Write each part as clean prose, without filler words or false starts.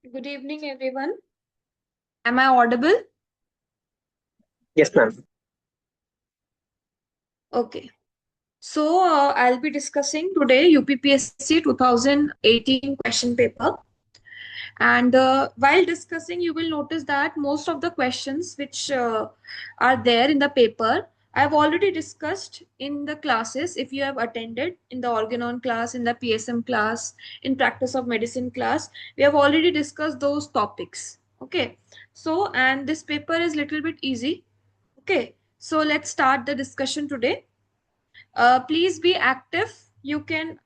Good evening, everyone. Am I audible? Yes, ma'am. Okay. So, I'll be discussing today UPPSC 2018 question paper. And while discussing, you will notice that most of the questions which are there in the paper, I've already discussed in the classes. If you have attended in the Organon class, in the PSM class, in practice of medicine class, we have already discussed those topics. Okay. So, and this paper is little bit easy. Okay. So let's start the discussion today. Please be active. You can,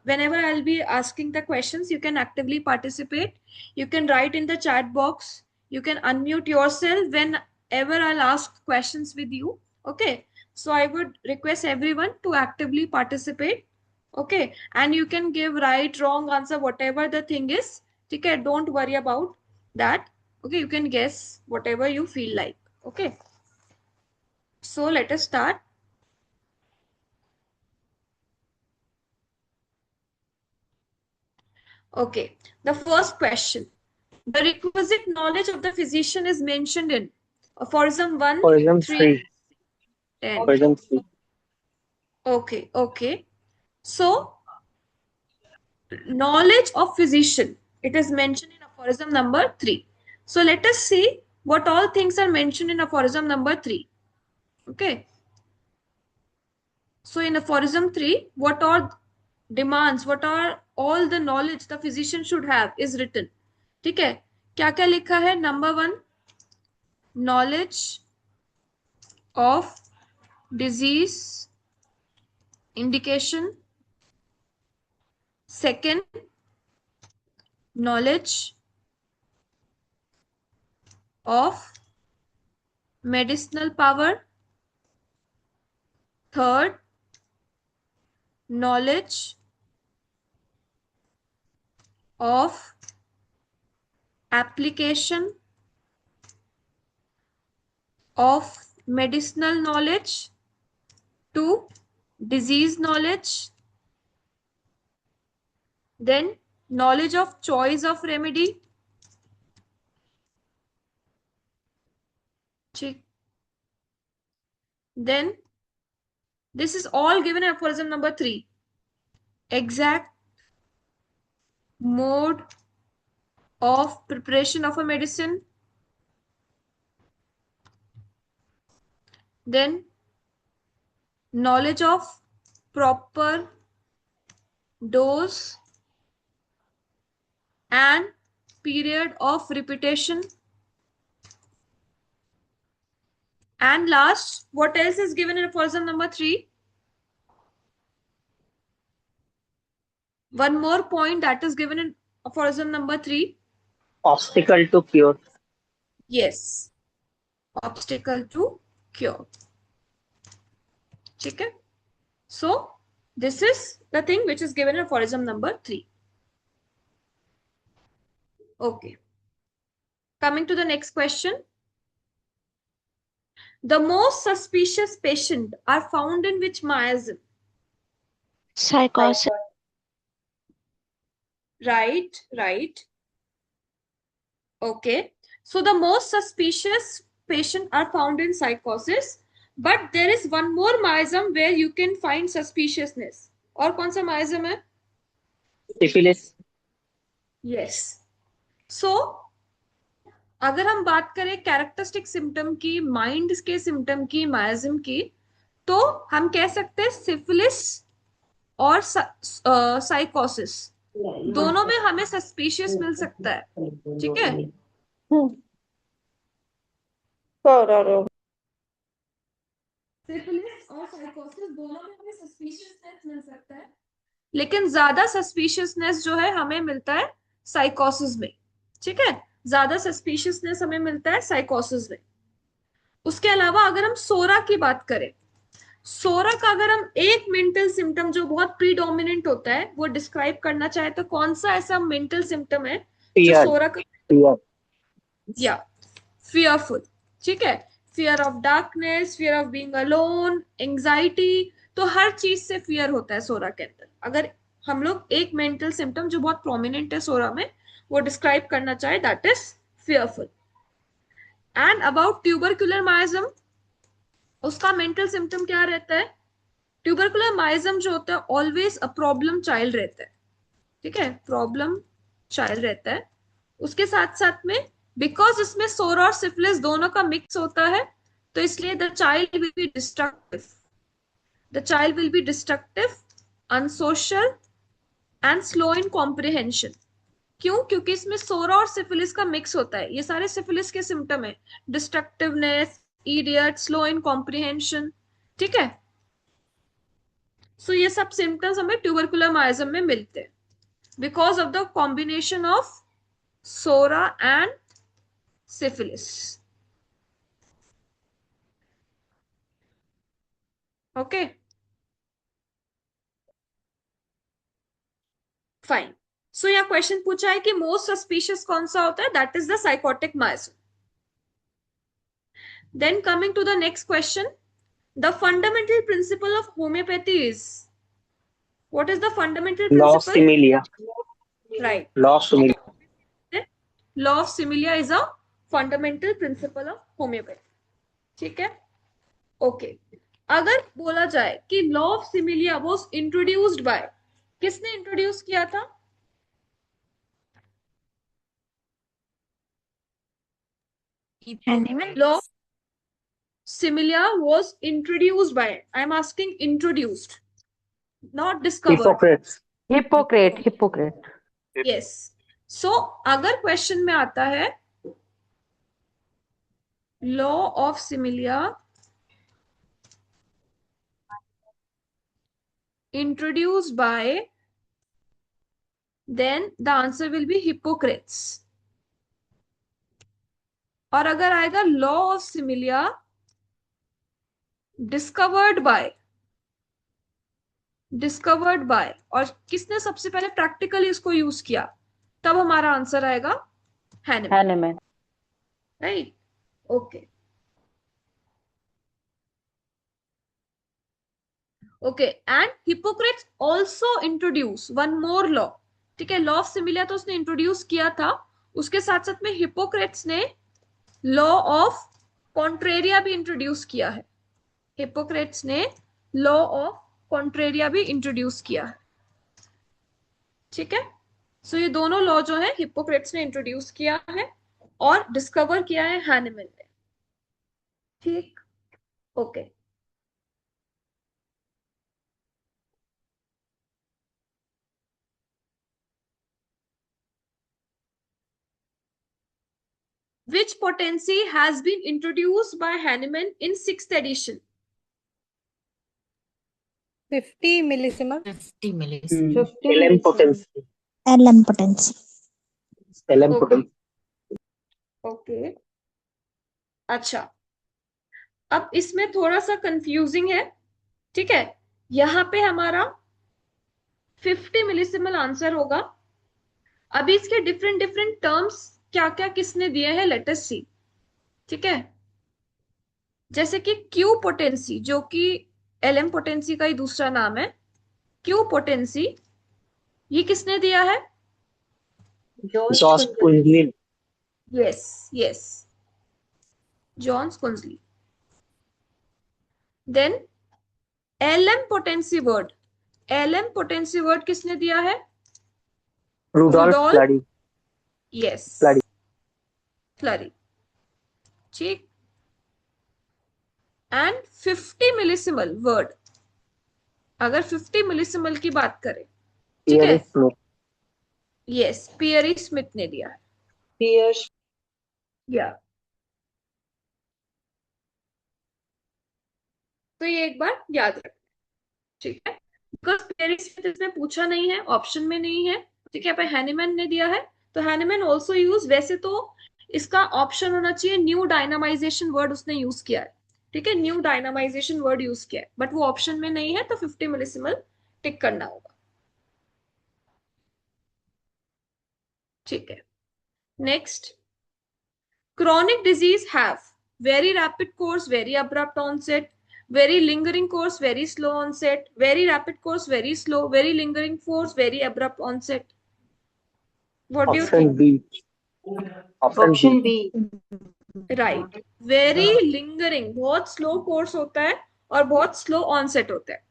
whenever I'll be asking the questions, you can actively participate. You can write in the chat box. You can unmute yourself whenever I'll ask questions with you. Okay. So I would request everyone to actively participate. Okay. And you can give right, wrong answer, whatever the thing is. Okay. Don't worry about that. Okay. You can guess whatever you feel like. Okay. So let us start. Okay, the first question. The requisite knowledge of the physician is mentioned in aphorism 1, Horizon 3, 3. 10. Horizon 3. Okay, okay. So, knowledge of physician, it is mentioned in aphorism number 3. So, let us see what all things are mentioned in aphorism number 3. Okay. So, in aphorism 3, what are demands, what are all the knowledge the physician should have is written. ठीक है, क्या क्या लिखा है? Number 1, knowledge of disease indication. Second, knowledge of medicinal power. Third, knowledge of application of medicinal knowledge to disease knowledge. Then, knowledge of choice of remedy. Then, this is all given in aphorism number 3. Exact mode of preparation of a medicine. Then, knowledge of proper dose and period of repetition. And last, what else is given in aphorism number 3? One more point that is given in aphorism number 3. Obstacle to cure. Yes, obstacle to cure. Okay. So, this is the thing which is given in aphorism number 3. Okay. Coming to the next question. The most suspicious patient are found in which miasm? Psychosis. Right, right. Okay. So the most suspicious patient are found in psychosis, but there is one more miasm where you can find suspiciousness. और कौन सा miasm है? Syphilis. Yes. So अगर हम बात करें characteristic symptom की, mind के सिम्टम की, माइज्म की, तो हम कह सकते हैं सिफिलिस और साइकोसिस दोनों में हमें सस्पिशियस मिल सकता है. ठीक है. सिफिलिस और साइकोसिस दोनों में हमें सस्पिशियसनेस मिल सकता है, लेकिन ज्यादा सस्पिशियसनेस जो है हमें मिलता है साइकोसिस में. ठीक है, ज्यादा सस्पिशियसनेस हमें मिलता है साइकोसिस में. उसके अलावा अगर हम सोरा की बात करें, सोरा का अगर हम एक मेंटल सिम्टम जो बहुत प्रीडोमिनेंट होता है वो डिस्क्राइब करना चाहे तो कौन सा ऐसा मेंटल सिम्टम है जो Fear. सोरा का? Fear. या फियरफुल. ठीक है, fear of darkness, fear of being alone, anxiety, तो हर चीज से फियर होता है सोरा के अंदर. अगर हम लोग एक मेंटल सिम्टम जो बहुत प्रोमिनेंट है सोरा में वो डिस्क्राइब करना चाहे, that is fearful. And about tubercular miasm, उसका मेंटल सिम्टम क्या रहता है? ट्यूबरकुलर माइजम जो होता है ऑलवेज अ प्रॉब्लम चाइल्ड रहता है, ठीक है, प्रॉब्लम चाइल्ड रहता है। उसके साथ साथ में बिकॉज इसमें सोरा और सिफिलिस दोनों का मिक्स होता है, तो इसलिए the child will be destructive, the child will be destructive, unsocial and slow in comprehension. क्यों? क्योंकि इसमें सोरा और सिफिलिस का मिक्स होता है। ये सारे सिफिलिस के सिम्टम है, डिस्ट्रक्टिवनेस, इडियट, स्लो इन कॉम्प्रिहेंशन, ठीक है। सो ये सब सिम्टम्स हमें ट्यूबरकुलर माइजम में मिलते हैं because of the combination of psora and syphilis. Okay, fine. So यहाँ क्वेश्चन पूछा है कि मोस्ट सस्पिशियस कौन सा होता है, that is the sycotic miasm. Then coming to the next question, the fundamental principle of homeopathy is, what is the fundamental Law of principle? similia. Right, Law of similia. Law of similia is a fundamental principle of homeopathy, ठीक है, okay. अगर बोला जाए कि law of similia was introduced by, किसने introduce किया था? Animal. Law of similia was introduced by, I am asking introduced, not discovered. Hippocrates. Hippocrate. Yes. So अगर क्वेश्चन में आता है law of similia introduced by, then the answer will be Hippocrates. और अगर आएगा law of similia discovered by, और किसने सबसे पहले प्रैक्टिकली इसको यूज किया, तब हमारा आंसर आएगा Hahnemann, right, okay okay. And Hippocrates also introduce one more law, ठीक है, लॉ ऑफ सिमिलिया तो उसने इंट्रोड्यूस किया था, उसके साथ साथ में हिपोक्रेट्स ने लॉ ऑफ कॉन्ट्रेरिया भी इंट्रोड्यूस किया है, हिपोक्रेट्स ने लॉ ऑफ कॉन्ट्रेरिया भी इंट्रोड्यूस किया है, ठीक है। सो ये दोनों लॉ जो है हिपोक्रेट्स ने इंट्रोड्यूस किया है और डिस्कवर किया है हैनिमन ने, ठीक, okay. Which potency has been introduced by Hahnemann in 6th edition? 50 millisiemens. 50 millisiemens. 50 LM millisiemens. potency. LM potency. LM Okay. potency. Okay, अच्छा, अब इसमें थोड़ा सा कंफ्यूजिंग है, ठीक है, यहां पे हमारा 50 मिलीसिमल आंसर होगा। अभी इसके डिफरेंट डिफरेंट टर्म्स क्या क्या किसने दिए हैं, लेट अस सी, ठीक है। जैसे कि क्यू पोटेंसी, जो कि एलएम पोटेंसी का ही दूसरा नाम है, क्यू पोटेंसी, ये किसने दिया है? George Quinley. यस, जॉन स्कुंजली। Then LM potency word, LM potency word किसने दिया है? Rudolf Rudolf. Fleury. Yes, Fleury. Fleury, ठीक। एंड 50 मिलीसिमल वर्ड, अगर 50 मिलीसिमल की बात करें, ठीक है, Pierre Smith. यस, पियरी स्मिथ ने दिया है, Pierce. या तो ये एक बार याद रखना, ठीक है, बिकॉज पियरी स्मिथ इसमें पूछा नहीं है, ऑप्शन में नहीं है, ठीक है, पर हैनिमैन ने दिया है, तो हैनिमैन ऑल्सो यूज, वैसे तो इसका ऑप्शन होना चाहिए न्यू डायनामाइजेशन वर्ड उसने यूज किया है, ठीक है, न्यू डायनामाइजेशन वर्ड यूज किया है, बट वो ऑप्शन में नहीं है, तो 50 मिलीसिमल टिक करना होगा, ठीक है। Next, chronic disease have very rapid course, very abrupt onset, very lingering course, very slow onset, very rapid course, very slow, very lingering course, very abrupt onset. What do you Option think? B. Option Option B. B. Right, very lingering, बहुत slow course होता है और बहुत slow onset होता है।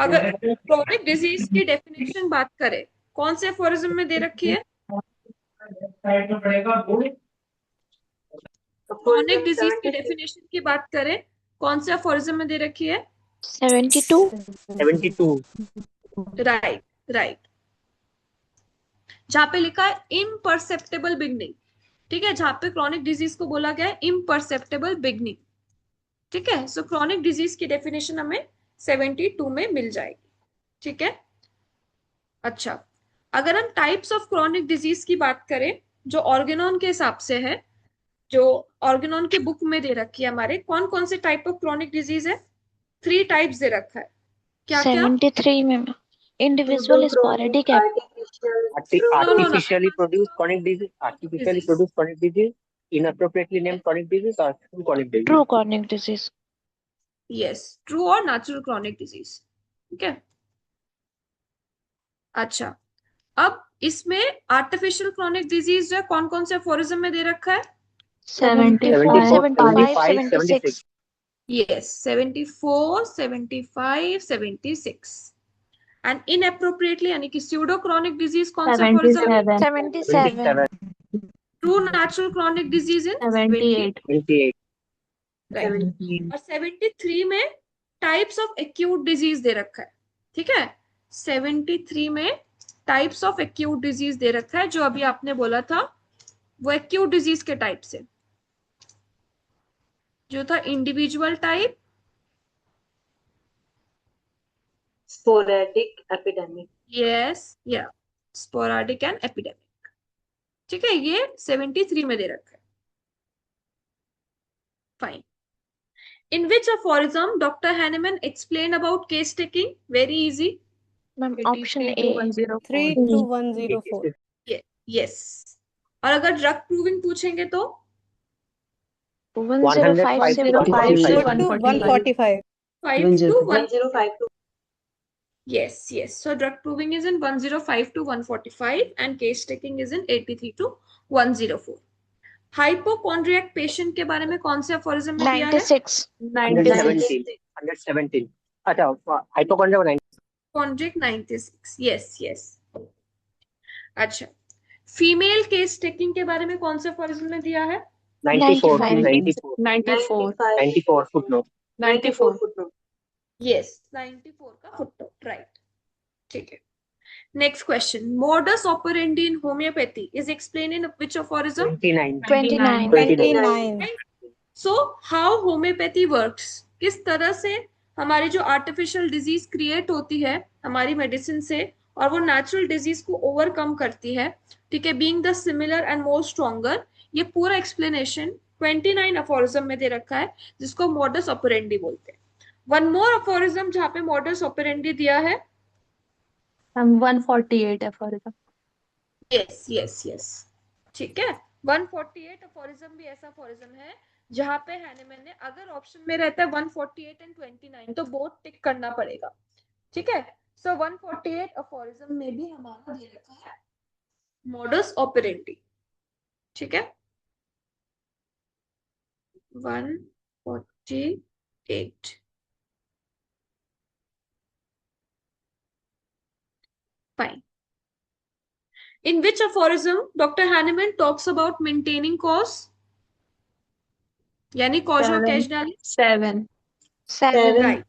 अगर chronic disease की definition बात करें, कौन से एफोरिज्म में दे रखी है? क्रोनिक डिजीज की डेफिनेशन की बात करें, कौन से एफोरिज्म में दे रखी है? 72. 72. राइट, राइट, जहां पे लिखा है इम्परसेप्टेबल बिगनिंग। ठीक है, जहां पे क्रोनिक डिजीज को बोला गया है इम्परसेप्टेबल बिगनिंग। ठीक है, सो क्रोनिक डिजीज की डेफिनेशन हमें 72 में मिल जाएगी। ठीक है, अच्छा, अगर हम टाइप्स ऑफ क्रोनिक डिजीज की बात करें, जो ऑर्गेनॉन के हिसाब से है, जो ऑर्गेनॉन के बुक में दे रखी है हमारे, कौन कौन से टाइप ऑफ क्रोनिक डिजीज है? 3 टाइप्स दे रखा है, क्या क्या? 73 में individual sporadic no no no, Artificially produced chronic disease. Artificially produced chronic disease. Inappropriately named chronic disease or true chronic disease. true chronic disease. Yes, true और natural chronic disease. ठीक है, अच्छा, अब इसमें आर्टिफिशियल क्रोनिक डिजीज जो है कौन कौन से एफोरिज्म में दे रखा है? 74, 75, 75, 76. यस, 74, 75, 76। एंड इनएप्रोप्रिएटली यानी कि स्यूडो क्रोनिक डिजीज कौन सा एफोरिज्म है? 77. True natural chronic disease in 78. 28. Right, और 73 में टाइप्स ऑफ एक्यूट डिजीज दे रखा है। ठीक है, 73 में टाइप्स ऑफ एक्यूट डिजीज दे रखा है, जो अभी आपने बोला था वो एक्यूट डिजीज के टाइप से, जो था individual type, Sporadic epidemic. Yes, या स्पोराडिक एंड एपिडेमिक। ठीक है, ये 73 में दे रखा है। Fine, in which aphorism Dr. Hahnemann explained about case taking? Very easy. Ma'am, option A. 3 to 104. Yes. और अगर ड्रग प्रूविंग पूछेंगे तो 105, 105 to 75. 1 to 145. 5 to 1. 105 to Yes, yes. So drug proving is in 105 to 145 and case taking is in 83 to 104. Hypochondriac patient के बारे में कौन से aphorism में दिया है? 96. 117. 117. अच्छा, hypochondria 90. कॉन्ड्रियक 96. Yes, yes. अच्छा, फीमेल केस टेकिंग के बारे में कौन से अफोरिज्म में दिया है? 94. 95. 94. 94. 94 footnote. 94 footnote. यस, 94 का फुटनोट, राइट। ठीक है, next question, modus operandi in homeopathy is explain in which aphorism? 29. 29. 29. So how homeopathy works, किस तरह से हमारी जो आर्टिफिशियल डिजीज क्रिएट होती है हमारी मेडिसिन से और वो नेचुरल डिजीज को ओवरकम करती है। ठीक है, being the similar and more stronger, ये पूरा एक्सप्लेनेशन 29 अफोरिज्म में दे रखा है, जिसको मोडस ऑपरेंडी बोलते हैं। वन मोर अफोरिज्म जहां पे मोडस ऑपरेंडी दिया है, 148 aphorism. यस यस यस, ठीक है, 148 अफोरिज्म भी ऐसा अफोरिज्म है जहां पे हैनेमैन ने, अगर ऑप्शन में रहता है 148 एंड 29 तो बोथ टिक करना पड़ेगा। ठीक है, सो 148 अफोरिज्म में भी हमारा दे रखा है मोडस ऑपरेंडी। ठीक है, 148। Fine, in which aphorism Dr. Hahnemann talks about maintaining cause, यानी cause और causality? 7. Right,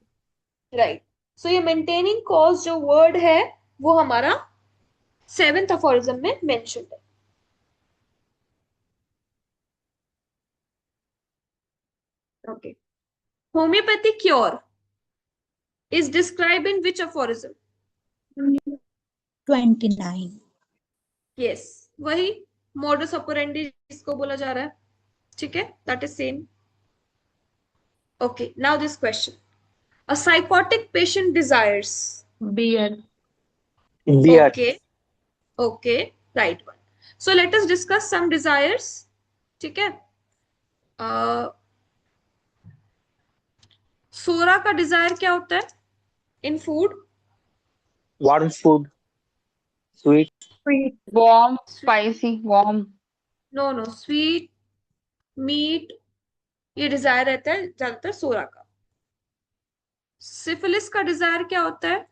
right. सो ये मेंटेनिंग कॉज जो वर्ड है वो हमारा 7th अफोरिज्म में मेंशन है। Okay, homeopathic cure is describe in which aphorism? 29. Yes, वही मोडस ऑपरेंडी जिसको बोला जा रहा है। ठीक है, that is same. Okay, now this question, a psychotic patient desires. Beer. Beer. Okay, okay, right one. So let us discuss some desires. ठीक है, सोरा का डिजायर क्या होता है in food? Warm food. Sweet. Sweet. Warm, Sweet. spicy, warm. No, sweet, meat, ये desire रहता है ज्यादातर सोरा का। सिफिलिस का डिजायर क्या होता है?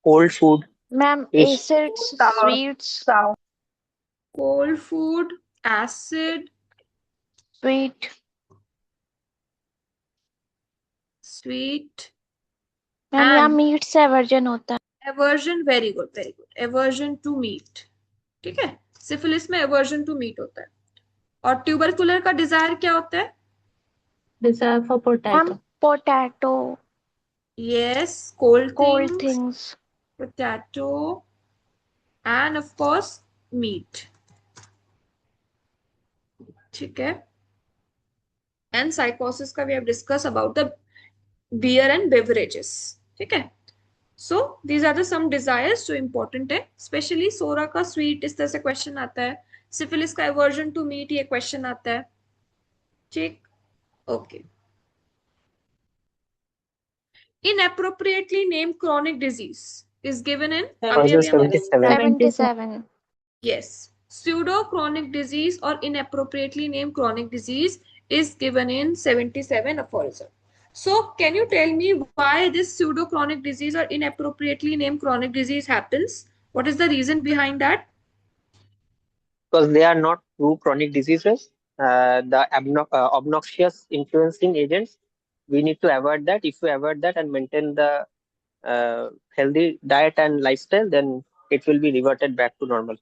Cold food. Ma'am, Fish. acids, Sour. sweets, cold food, acid, sweet. Sweet, ma'am यहाँ एंड मीट से एवर्जन होता है। Aversion. Very good, very good. Aversion to meat, ठीक है। सिफिलिस में एवर्जन टू मीट होता है। और ट्यूबरकुलर का डिजायर क्या होता है? Desire for Potato. Ma'am, potato, yes, cold cold things, things. Potato, and of course meat, ठीक है। एंड साइकोसिस का we have discuss about the beer and beverages, ठीक है। So these are the some desires जो important है। Specially psora का sweet इस तरह से क्वेश्चन आता है, सिफिलिस का एवर्जन टू मीट ये क्वेश्चन आता है, ठीक। Okay. Inappropriately named chronic disease is given in Question 77. 77. yes, pseudo chronic disease or inappropriately named chronic disease is given in 77 aphorism. So can you tell me why this pseudo chronic disease or inappropriately named chronic disease happens? What is the reason behind that? Because they are not true chronic diseases. The obnoxious influencing agents, we need to avoid that. If we avoid that and maintain the healthy diet and lifestyle, then it will be reverted back to normal.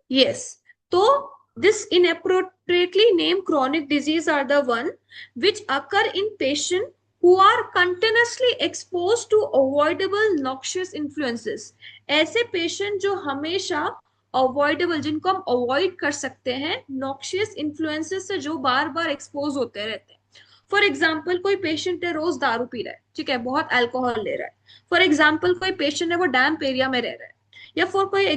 Yes. So this inappropriately named chronic disease are the one which occur in patients who are continuously exposed to avoidable noxious influences. ऐसे patient जो हमेशा avoidable, जिनको हम avoid कर सकते हैं, noxious influences से जो बार बार एक्सपोज होते रहते हैं। फॉर एग्जाम्पल कोई पेशेंट है रोज दारू पी रहा है, ठीक है, बहुत अल्कोहल ले रहा है। फॉर एग्जाम्पल कोई पेशेंट है वो डैम्प एरिया में रह रहा है, या फिर कोई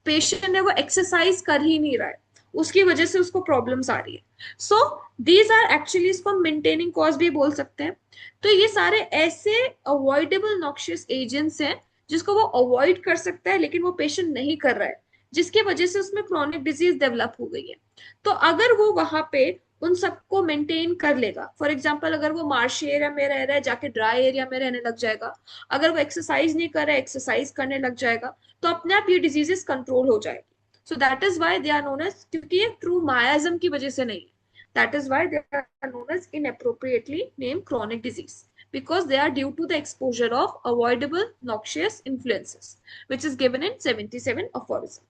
पेशेंट है वो एक्सरसाइज कर ही नहीं रहा है, उसकी वजह से उसको प्रॉब्लम्स आ रही है। सो दीज आर एक्चुअली, इसको मेंटेनिंग कॉज भी बोल सकते हैं। तो ये सारे ऐसे अवॉइडेबल नॉक्शियस एजेंट्स हैं जिसको वो अवॉइड कर सकता है लेकिन वो पेशेंट नहीं कर रहा है, जिसकी वजह से उसमें क्रोनिक डिजीज डेवलप हो गई है। तो अगर वो वहां पे उन सबको मेंटेन कर लेगा, फॉर एग्जाम्पल अगर वो मार्शी एरिया में रह रहा है जाके ड्राई एरिया में रहने लग जाएगा, अगर वो एक्सरसाइज नहीं कर रहा है एक्सरसाइज करने लग जाएगा, तो अपने आप ये डिजीजेस कंट्रोल हो जाएगी। So that is why they are known as, क्योंकि ये ट्रू मायाजम की वजह से नहीं है, that is why they are known as inappropriately named chronic disease, because they are due to the exposure of avoidable noxious influences, which is given in 77 aphorism.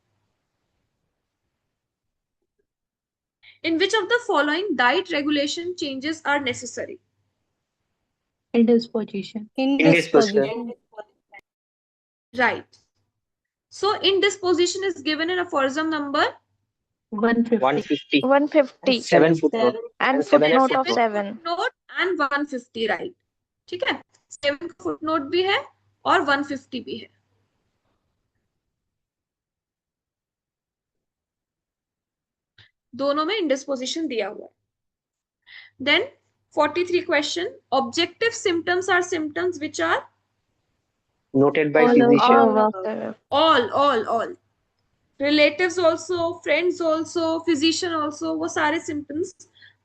In which of the following diet regulation changes are necessary? Indisposition. Indisposition. Right. So indisposition is given in aphorism number 150. 150. 150. 7 footnote. And seven footnote of footnote. 7. footnote and 150, right? ठीक है, 7 footnote भी है और 150 भी है। दोनों में indisposition दिया हुआ है। Then 43 question, objective symptoms are symptoms which are Noted by All physician. of the all relatives also, friends also, physician also, वो सारे symptoms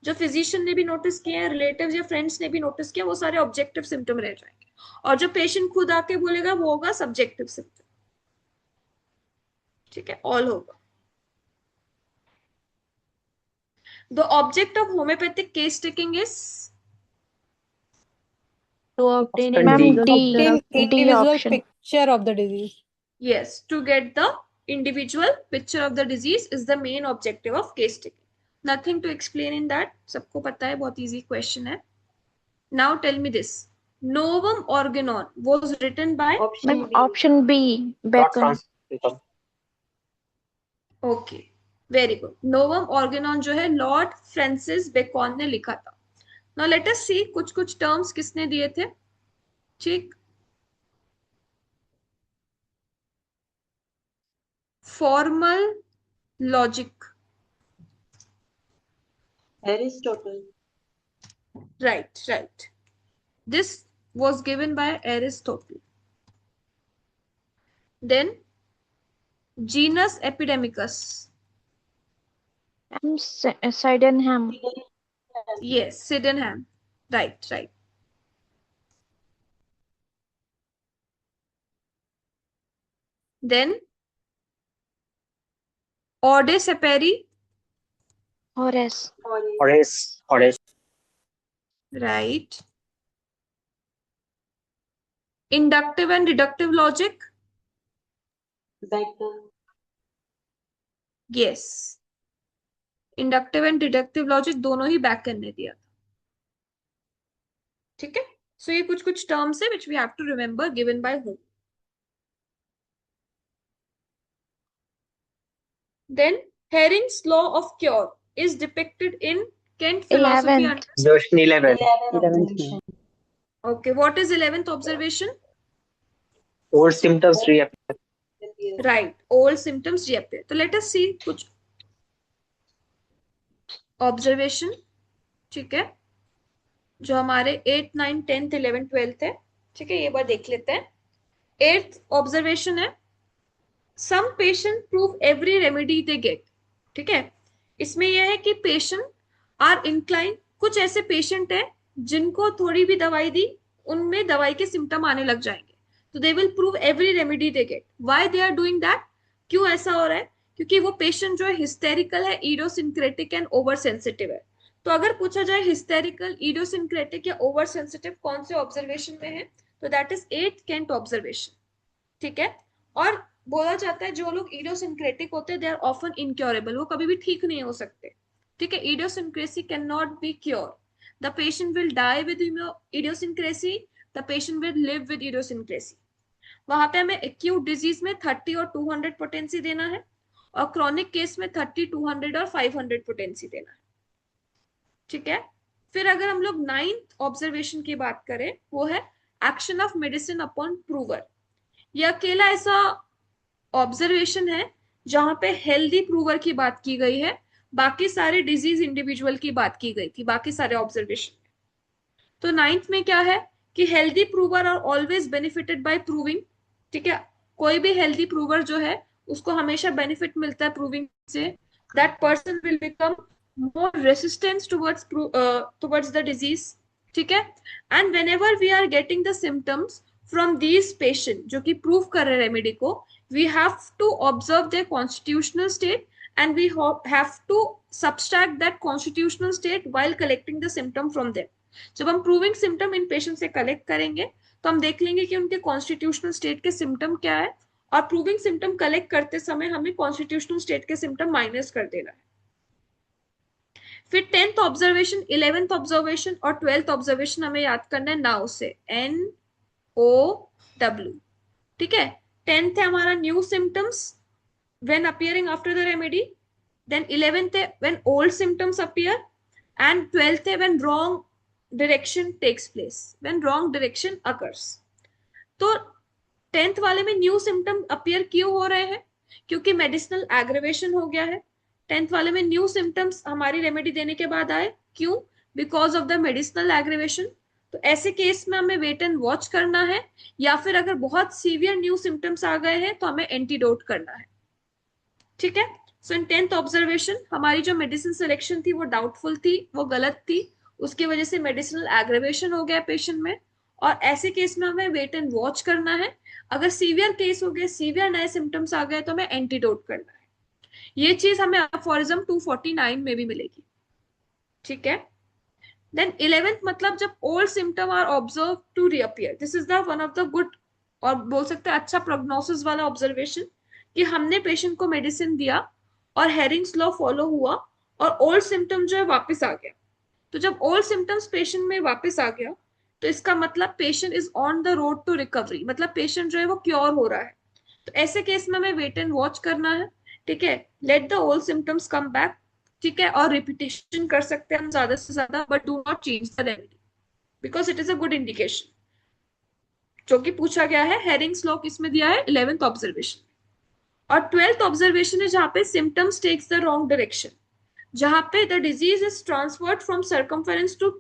जो physician ने भी notice किए हैं, relatives या friends ने भी notice किया, वो सारे objective symptom रह जाएंगे। और जो patient खुद आके बोलेगा वो होगा subjective symptom, ठीक है, all होगा। The object of homeopathic case taking is to obtain Option D. individual Obtain D individual option. picture of the disease. yes, to get the individual picture of the disease is the main objective of case taking. Nothing to explain in that, सबको पता है, बहुत easy question है। Now tell me this, Novum Organon was written by Ma'am, option B. Not Bacon. Francis. Okay, very good. Novum Organum जो है Lord Francis bacon ने लिखा था। नाउ लेट अस सी कुछ कुछ टर्म्स किसने दिए थे, ठीक। Formal logic, Aristotle. right, this was given by Aristotle. Then genus epidemicus. Sydenham. Yes, Sydenham. Right, right. Then Orde separi. Horace. Horace. Right. Inductive and deductive logic. Yes. Inductive and deductive logic दोनों ही back करने दिया था. ठीक है. सो ये कुछ कुछ terms है which we have to remember given by home. Then Hering's law of cure is depicted in Kent philosophy. 11th. Question 11. Okay, what is 11th observation? Old symptoms reappear. Right, old symptoms reappear. तो let us see कुछ observation. ठीक है, जो हमारे 8, 9, 10th, 11th, 12th है. ठीक है, ये बार देख लेते हैं. 8th ऑब्जर्वेशन है some patient prove every remedy they get. ठीक है, इसमें यह है कि पेशेंट आर इंक्लाइन. कुछ ऐसे पेशेंट है जिनको थोड़ी भी दवाई दी उनमें दवाई के सिम्टम आने लग जाएंगे. तो they will prove every remedy they get. Why they are doing that? क्यों ऐसा हो रहा है? क्योंकि वो पेशेंट जो है हिस्टेरिकल है, इडियोसिंक्रेटिक एंड ओवर सेंसिटिव है. तो अगर पूछा जाए हिस्टेरिकल, इडियोसिंक्रेटिक या ओवर सेंसिटिव कौन से ऑब्जर्वेशन में है, तो that is 8th Kent observation. ठीक है, और बोला जाता है जो लोग इडियोसिंक्रेटिक होते हैं दे आर ऑफन इनक्योरेबल. वो कभी भी ठीक नहीं हो सकते. ठीक है, idiosyncrasy can not be cure. The patient will die with idiosyncrasy, the patient will live with idiosyncrasy. वहां पे हमें एक्यूट डिजीज में 30 और 200 पोटेंसी देना है, और क्रॉनिक केस में 30, 200 और 500 पोटेंसी देना है. ठीक है, फिर अगर हम लोग 9th ऑब्जर्वेशन की बात करें, वो है action of medicine upon prover. यह अकेला ऐसा ऑब्जर्वेशन है जहां पे हेल्दी प्रूवर की बात की गई है. बाकी सारे डिजीज इंडिविजुअल की बात की गई थी बाकी सारे ऑब्जर्वेशन. तो 9th में क्या है कि healthy prover are always benefited by proving. ठीक है, कोई भी हेल्दी प्रूवर जो है उसको हमेशा बेनिफिट मिलता है प्रूविंग से. That person will become more resistance towards the disease. ठीक है, and when ever we are getting the symptoms from these patient जो कि प्रूव कर रहे रेमेडी को, we have to observe their constitutional state and we have to subtract that constitutional state while collecting the symptom from them. जब हम proving symptom इन patient से collect करेंगे तो हम देख लेंगे कि उनके कॉन्स्टिट्यूशनल स्टेट के सिम्टम क्या है, और प्रूविंग सिम्टम कलेक्ट करते समय हमें कॉन्स्टिट्यूशनल स्टेट के सिम्टम माइनस कर देना है. फिर 10th ऑब्जर्वेशन, 11th ऑब्जर्वेशन और 12th ऑब्जर्वेशन हमें याद करना है नाउ से, NOW. ठीक है, 10th है हमारा new symptoms when appearing after the remedy. Then 11th है when old symptoms appear, and 12th है when wrong direction takes place, when wrong direction occurs. तो 10th वाले में न्यू सिम्टम अपियर क्यों हो रहे हैं? क्योंकि मेडिसिनल एग्रेवेशन हो गया है. 10th वाले में न्यू सिम्टम्स हमारी रेमेडी देने के बाद आए. क्यों? Because of the medicinal aggravation. तो ऐसे केस में हमें वेट एंड वॉच करना है, या फिर अगर बहुत सीवियर न्यू सिम्टम्स आ गए हैं तो हमें एंटीडोट करना है. ठीक है, सो इन 10th ऑब्जर्वेशन हमारी जो मेडिसिन सिलेक्शन थी वो डाउटफुल थी, वो गलत थी. उसकी वजह से मेडिसिनल एग्रेवेशन हो गया पेशेंट में, और ऐसे केस में हमें वेट एंड वॉच करना है. अगर सीवियर केस हो गया, सीवियर नए सिम्टम्स आ गए तो हमें एंटीडोट करना है. ये चीज हमें अफोरिज्म 249 में भी मिलेगी. ठीक है, देन 11th मतलब जब old symptom are observe to reappear. This is the one of the good, और बोल सकते हैं अच्छा प्रोग्नोसिस वाला ऑब्जर्वेशन, कि हमने पेशेंट को मेडिसिन दिया और हेरिंग्स लॉ फॉलो हुआ और ओल्ड सिम्टम जो है वापस आ गया. तो जब ओल्ड सिम्टम्स पेशेंट में वापस आ गया तो इसका मतलब patient is on the road to recovery, मतलब पेशेंट जो है वो क्योर हो रहा है. तो ऐसे केस में हमें वेट एंड वॉच करना है. ठीक है, let the old symptoms come back. ठीक है, और रिपीटेशन कर सकते हैं हम ज्यादा से ज्यादा, but do not change the remedy because it is a good indication. जो कि पूछा गया है हेरिंग्स लॉ किसमें दिया है? 11th observation. और 12th ऑब्जर्वेशन है जहां पे symptoms takes the wrong direction, जहां पे the disease is transferred from circumference to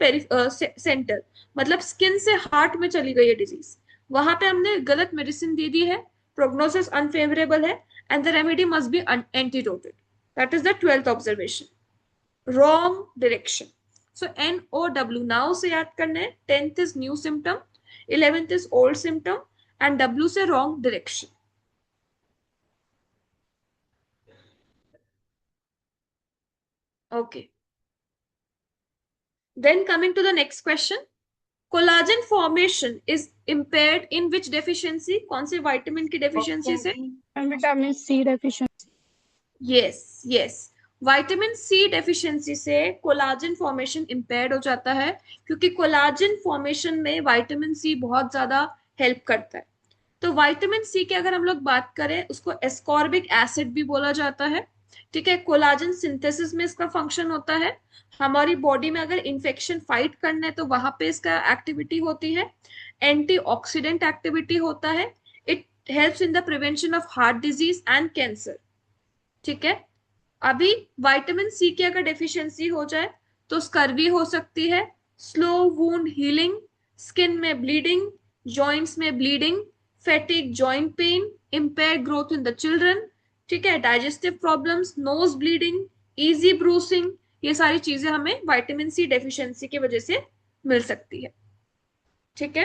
centre, मतलब स्किन से हार्ट में चली गई है डिजीज. वहां पे हमने गलत मेडिसिन दे दी है prognosis unfavorable है, and the remedy must be antidoted. That is the 12th observation. Wrong direction. So NOW now से याद करना है. 10th is new symptom, 11th is old symptom, and W से wrong direction. Okay. Then coming to the next question. Collagen formation is impaired in which deficiency? कौन से vitamin की deficiency से? Vitamin C deficiency. yes. Vitamin C deficiency से collagen formation impaired हो जाता है, क्योंकि कोलाजन फॉर्मेशन में विटामिन सी बहुत ज्यादा हेल्प करता है. तो विटामिन सी की अगर हम लोग बात करें, उसको एस्कॉर्बिक एसिड भी बोला जाता है. ठीक है, कोलाजन सिंथेसिस में इसका फंक्शन होता है. हमारी बॉडी में अगर इंफेक्शन फाइट करना है तो वहां पे इसका एक्टिविटी होती है. एंटीऑक्सीडेंट एक्टिविटी होता है. It helps in the prevention of heart disease and cancer. ठीक है, अभी विटामिन सी की अगर डेफिशिएंसी हो जाए तो स्कर्वी हो सकती है, स्लो वुंड हीलिंग, स्किन में ब्लीडिंग, जॉइंट्स में bleeding, fatigue, joint pain, impaired growth in the children. ठीक है, digestive problems, nose bleeding, easy bruising, ये सारी चीजें हमें विटामिन सी डेफिशिएंसी की वजह से मिल सकती है. ठीक है,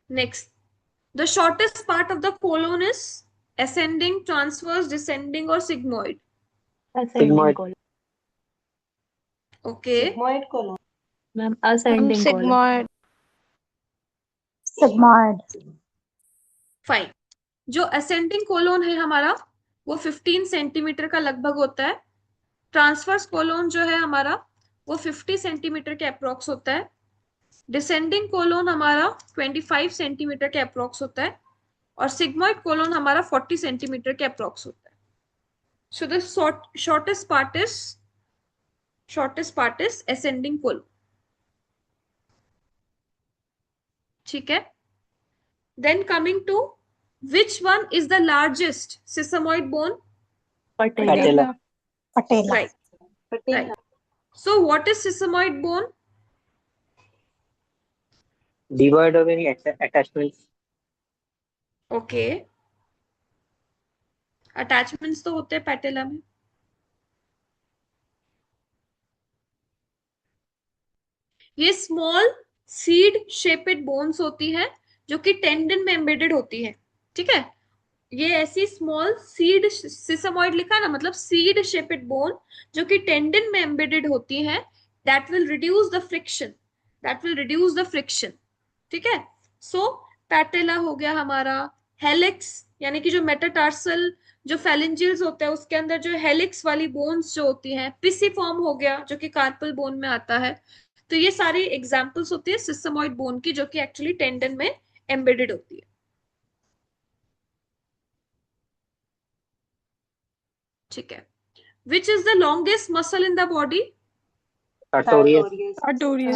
next. The shortest part of the colon is ascending, transverse, descending or sigmoid. Sigmoid. Okay. Sigmoid colon. Ma'am ascending colon. Sigmoid. Fine. जो असेंडिंग कोलोन है हमारा वो 15 सेंटीमीटर का लगभग होता है. ट्रांसवर्स कोलोन जो है हमारा वो 50 सेंटीमीटर के अप्रोक्स होता है. डिसेंडिंग कोलोन हमारा 25 सेंटीमीटर के अप्रोक्स होता है. और सिग्मॉइड कोलोन हमारा 40 सेंटीमीटर के अप्रोक्स होता है. So the shortest part is ascending colon. ठीक है, then coming to which one is the largest sesamoid bone? Patella. Right. So what is sesamoid bone? Devoid of any attachments. Okay. Attachments तो होते हैं पैटेला में. ये small seed shaped bones होती हैं जो कि टेंडन में एम्बेडेड होती है. ठीक है, ये ऐसी स्मॉल सीड, सिसमॉइड लिखा है ना, मतलब सीड शेपेड बोन जो कि टेंडन में एम्बेडेड होती हैं. That will reduce the friction. ठीक है, सो पैटेला हो गया हमारा. हेलिक्स यानी कि जो मेटाटार्सल, जो फेलिंजियल्स होता है उसके अंदर जो हेलिक्स वाली बोन्स जो होती हैं. पिसिफॉर्म हो गया जो कि कार्पल बोन में आता है. तो ये सारी एग्जांपल्स होती है सिसमॉइड बोन की जो कि एक्चुअली टेंडन में एम्बेडेड होती है. ठीक है, which is the longest muscle in the body? Sartorius.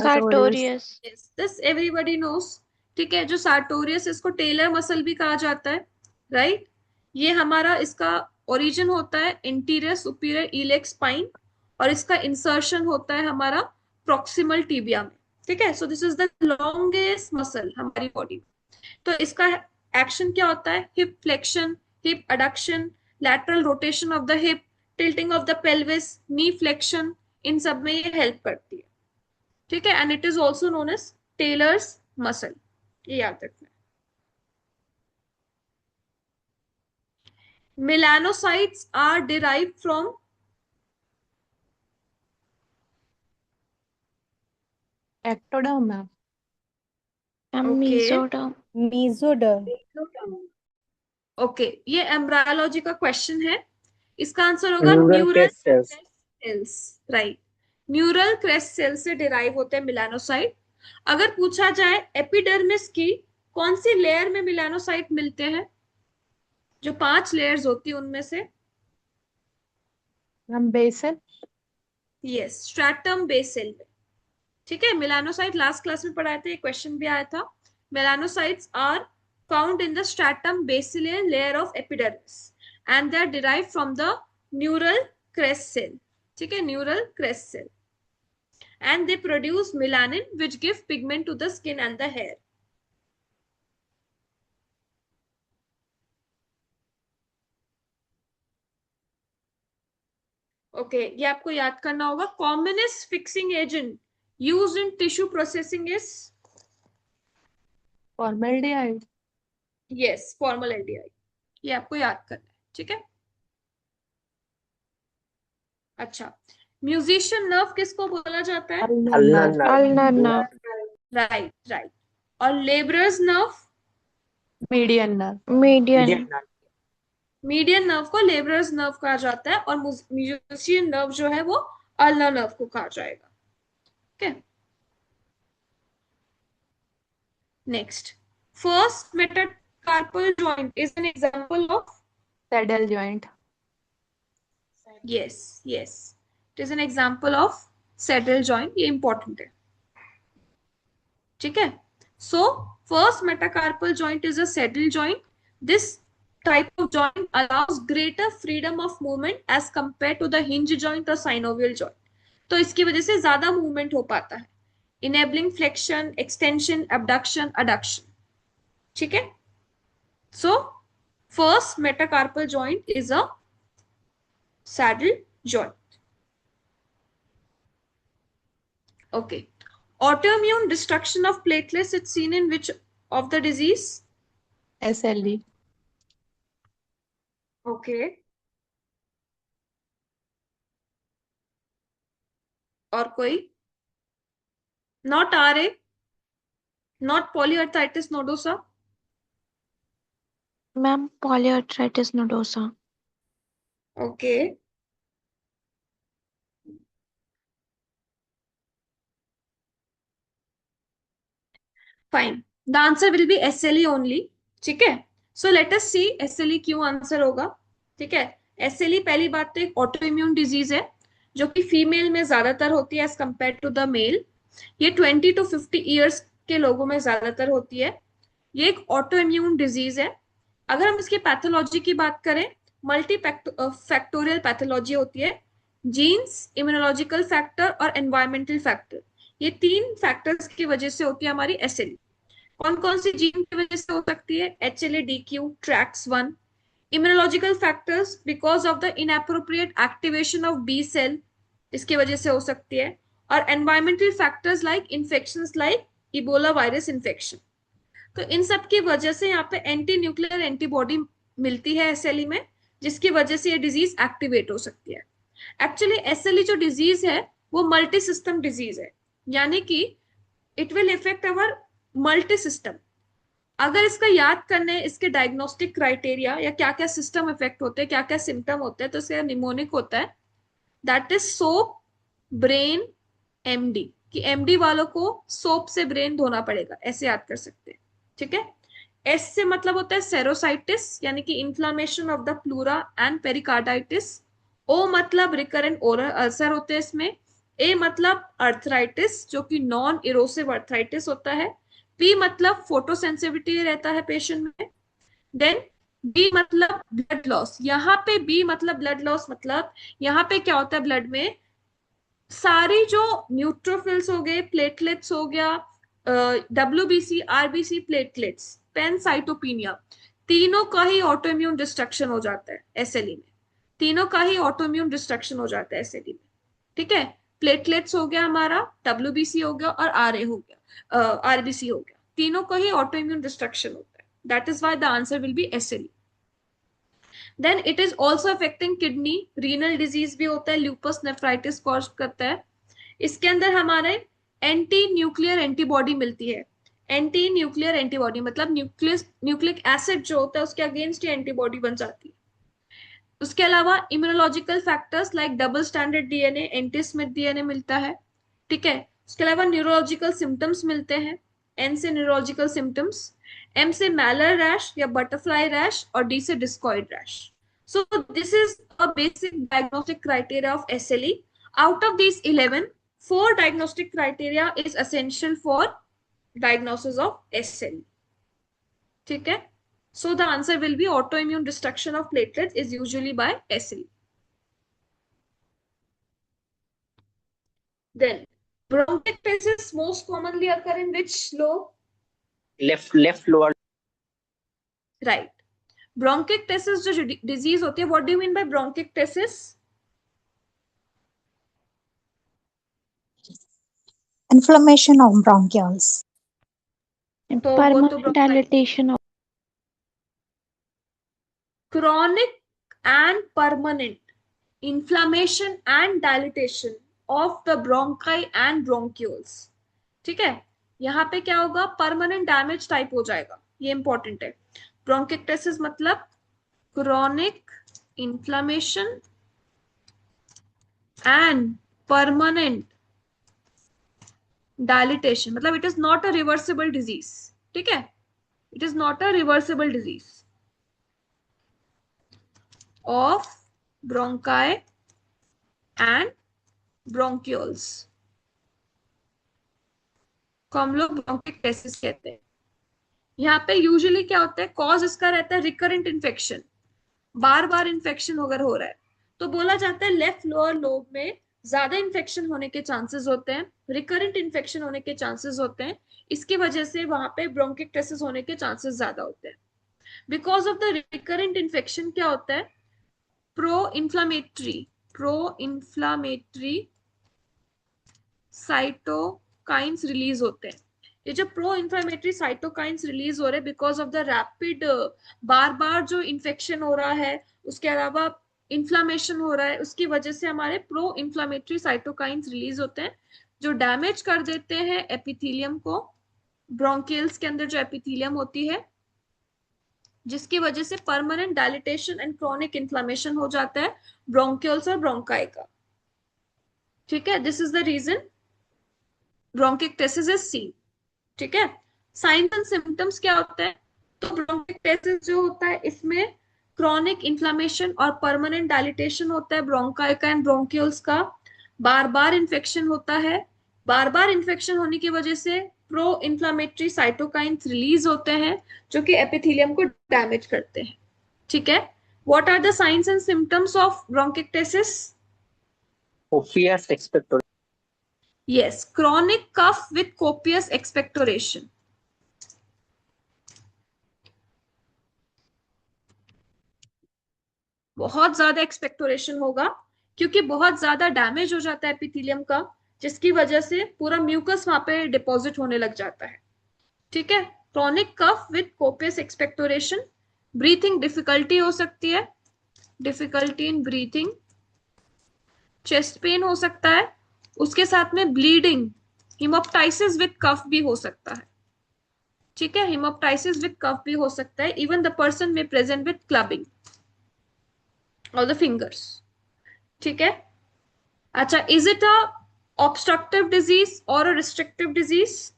Sartorius. This everybody knows. ठीक है, जो सार्टोरियस, इसको टेलर मसल भी कहा जाता है. राइट, ये हमारा इसका ओरिजिन होता है इंटीरियर सुपीरियर इलेक स्पाइन और इसका इंसर्शन होता है हमारा प्रॉक्सिमल टिबिया में. ठीक है, so this is the longest muscle हमारी बॉडी में. तो इसका एक्शन क्या होता है? Hip flexion, hip adduction, lateral rotation of the hip, tilting of the pelvis, knee flexion, इन सब में ये हेल्प करती है. ठीक है, and it is also known as tailor's muscle. ये याद रखना. Melanocytes are derived from Ectoderm ma'am. Mesoderm. Mesoderm. Okay, ये एम्ब्रायोलॉजी का क्वेश्चन है. इसका आंसर होगा Neural neural crest cells. Cells. Right, neural crest cell से डिराइव होते हैं मिलानोसाइट. अगर पूछा जाए एपिडर्मिस की कौन सी लेयर में मिलानोसाइट मिलते हैं, जो 5 लेयर्स होती है उनमें से? Ma'am basal. Yes, stratum basal में. ठीक है, मिलानोसाइट लास्ट क्लास में पढ़ाए थे, क्वेश्चन भी आया था. Melanocytes are found in the stratum basilar layer of epidermis and they are derived from the neural crest cell. ठीक है, neural crest cell. and they produce melanin, which give pigment to the skin and the hair. Okay ये आपको याद करना होगा. Commonest fixing agent used in tissue processing is formaldehyde. Yes formaldehyde. ये आपको याद करना है. ठीक है. अच्छा म्यूजिशियन नर्व किसको बोला जाता है? Ulnar nerve. Right right. और labourer's nerve? Median nerve. Median. Median nerve को लेबरर्स नर्व कहा जाता है और म्यूजिशियन नर्व जो है वो अल्नर नर्व को कहा जाएगा. Okay next. First metacarpal joint is an example of saddle joint. yes yes it is an example of saddle joint. ये important है. ठीक है. so first metacarpal joint is a saddle joint. This type of joint allows greater freedom of movement as compared to the hinge joint or synovial joint. तो इसकी वजह से ज्यादा movement हो पाता है. enabling flexion, extension, abduction, adduction. ठीक है. so first metacarpal joint is a saddle joint. Okay. Autoimmune destruction of platelets it's seen in which of the disease? SLE. Okay. और कोई? Not RA, not polyarthritis nodosa. Ma'am, polyarthritis nodosa. Okay. Fine. The answer will be SLE only. ठीक है. So let us see SLE क्यों answer होगा. ठीक है. SLE पहली बात तो एक ऑटोइम्यून डिजीज है जो कि फीमेल में ज्यादातर होती है as compare to the male. ये 20 to 50 ईयर्स के लोगों में ज्यादातर होती है. ये एक ऑटोइम्यून डिजीज है. अगर हम इसकी पैथोलॉजी की बात करें मल्टी फैक्टोरियल पैथोलॉजी होती है. जीन्स, इम्यूनोलॉजिकल फैक्टर और एनवायरमेंटल फैक्टर, ये 3 फैक्टर्स की वजह से होती है हमारी एसएलई. कौन कौन सी जीन की वजह से हो सकती है? HLA-DQ, TRAX1. Immunological factors because of the inappropriate activation of B cell, इसकी वजह से हो सकती है. और environmental factors like infections like Ebola virus infection. तो इन सब की वजह से यहाँ पे एंटी न्यूक्लियर एंटीबॉडी मिलती है एसएलई में, जिसकी वजह से ये डिजीज एक्टिवेट हो सकती है. एक्चुअली एसएलई जो डिजीज है वो मल्टी सिस्टम डिजीज है, यानी कि it will effect our multi system. अगर इसका याद करने इसके डायग्नोस्टिक क्राइटेरिया या क्या क्या सिस्टम इफेक्ट होते हैं, क्या क्या सिम्टम होते हैं, तो इसका निमोनिक होता है. That is soap brain MD, कि एमडी वालों को सोप से ब्रेन धोना पड़ेगा, ऐसे याद कर सकते हैं. ठीक है. एस से मतलब होता है सेरोसाइटिस, यानी कि inflammation of the pleura and pericarditis. O मतलब रिकरेंट ओरल अल्सर होते हैं इसमें. ए मतलब अर्थराइटिस जो कि नॉन इरोसिव अर्थराइटिस होता है. पी मतलब फोटोसेंसिटिविटी रहता है पेशेंट में. देन बी मतलब ब्लड लॉस. यहाँ पे बी मतलब ब्लड लॉस, मतलब यहाँ पे क्या होता है ब्लड में सारी जो न्यूट्रोफिल्स हो गए, प्लेटलेट्स हो गया, WBC, RBC, प्लेटलेट्स, पैनसाइटोपिनिया, तीनों का ही ऑटोइम्यून डिस्ट्रक्शन हो जाता है एसएलई में. तीनों का ही ऑटोइम्यून डिस्ट्रक्शन हो जाता है एसएलई में. ठीक है. प्लेटलेट्स हो गया हमारा, WBC हो गया और RA हो गया, RBC हो गया. तीनों का ही ऑटोइम्यून डिस्ट्रक्शन होता है. That is why the answer will be SLE. Then it is also affecting kidney. Renal disease भी होता है, ल्यूपस नेफ्राइटिस कॉज करता है. इसके अंदर हमारे एंटी न्यूक्लियर एंटीबॉडी मिलती है. एंटी न्यूक्लियर एंटीबॉडी मतलब न्यूक्लिक एसिड जो होता है उसके अगेंस्ट ही एंटीबॉडी बन जाती है. उसके अलावा immunological factors like double standard DNA, anti Smith DNA मिलता है. ठीक है. उसके अलावा न्यूरोलॉजिकल सिम्टम्स मिलते हैं. एन से न्यूरोलॉजिकल सिम्टम्स, एम से मैलर रैश या बटरफ्लाई रैश और डी से discoid rash. So this is a basic diagnostic criteria of SLE. Out of these 11, 4 diagnostic criteria is essential for diagnosis of SLE. ठीक है. So the answer will be autoimmune destruction of platelets is usually by SLE. Then Bronchiectasis most commonly occur in which lobe? left lower. Right. Bronchiectasis जो disease होती है, what do you mean by bronchiectasis? Inflammation of bronchioles. तो वो तो Permanent dilatation of chronic and permanent inflammation and dilatation of the bronchi and bronchioles. ठीक है, यहाँ पे क्या होगा, परमानेंट डैमेज टाइप हो जाएगा, ये इंपॉर्टेंट है. ब्रोंकिक्टेसिस मतलब chronic inflammation and permanent dilatation, मतलब it is not a reversible disease. ठीक है, it is not a reversible disease of bronchi and bronchioles को हम लोग ब्रोंकिक्टेसिस कहते हैं. यहाँ पे यूजुअली क्या होता है, कॉज इसका रहता है रिकरेंट इन्फेक्शन, बार बार इन्फेक्शन अगर हो रहा है तो बोला जाता है लेफ्ट लोअर लोब में ज्यादा इन्फेक्शन होने के चांसेस होते हैं, रिकरेंट इन्फेक्शन होने के चांसेस होते हैं, इसकी वजह से वहां पे ब्रोंकिक्टेसिस होने के चांसेस ज्यादा होते हैं. Because of the recurrent infection क्या होता है, प्रो इन्फ्लामेटरी साइटोकाइंस रिलीज होते हैं. ये जो प्रो इन्फ्लामेटरी साइटोकाइंस रिलीज हो रहे हैं बिकॉज ऑफ द रैपिड बार बार जो इन्फेक्शन हो रहा है, उसके अलावा इन्फ्लामेशन हो रहा है, उसकी वजह से हमारे प्रो इन्फ्लामेटरी साइटोकाइंस रिलीज होते हैं जो डैमेज कर देते हैं एपिथेलियम को, ब्रोंकियल्स के अंदर जो एपिथेलियम होती है, जिसकी वजह से permanent dilatation and chronic inflammation हो जाता है ब्रोंकियल्स और ब्रोंकाई का. ठीक है, this is the reason bronchiectasis is seen. ठीक है, साइंस एंड सिम्टम्स क्या होते हैं, तो ब्रोंकिक्टेसिस जो होता है इसमें क्रॉनिक इन्फ्लामेशन और परमानेंट डायलिटेशन होता है ब्रोंकाई का एंड ब्रोंकियल्स का, बार बार इन्फेक्शन होता है, बार बार इन्फेक्शन होने की वजह से प्रो इन्फ्लामेटरी साइटोकाइंस रिलीज होते हैं जो कि एपिथेलियम को डैमेज करते हैं. ठीक है, what are the signs and symptoms of bronchiectasis? Copious expectorant. Yes, chronic cough with copious expectoration. बहुत ज्यादा एक्सपेक्टोरेशन होगा क्योंकि बहुत ज्यादा डैमेज हो जाता है एपिथेलियम का, जिसकी वजह से पूरा म्यूकस वहां पे डिपॉजिट होने लग जाता है. ठीक है, chronic cough with copious expectoration. Breathing difficulty हो सकती है, difficulty in breathing, chest pain हो सकता है, उसके साथ में ब्लीडिंग, हिमोप्टाइसिस विद कफ भी हो सकता है. ठीक है, हिमोप्टाइसिस विद कफ भी हो सकता है. इवन द पर्सन में प्रेजेंट विद क्लबिंग और द फिंगर्स. ठीक है, अच्छा, is it a obstructive disease और a restrictive disease?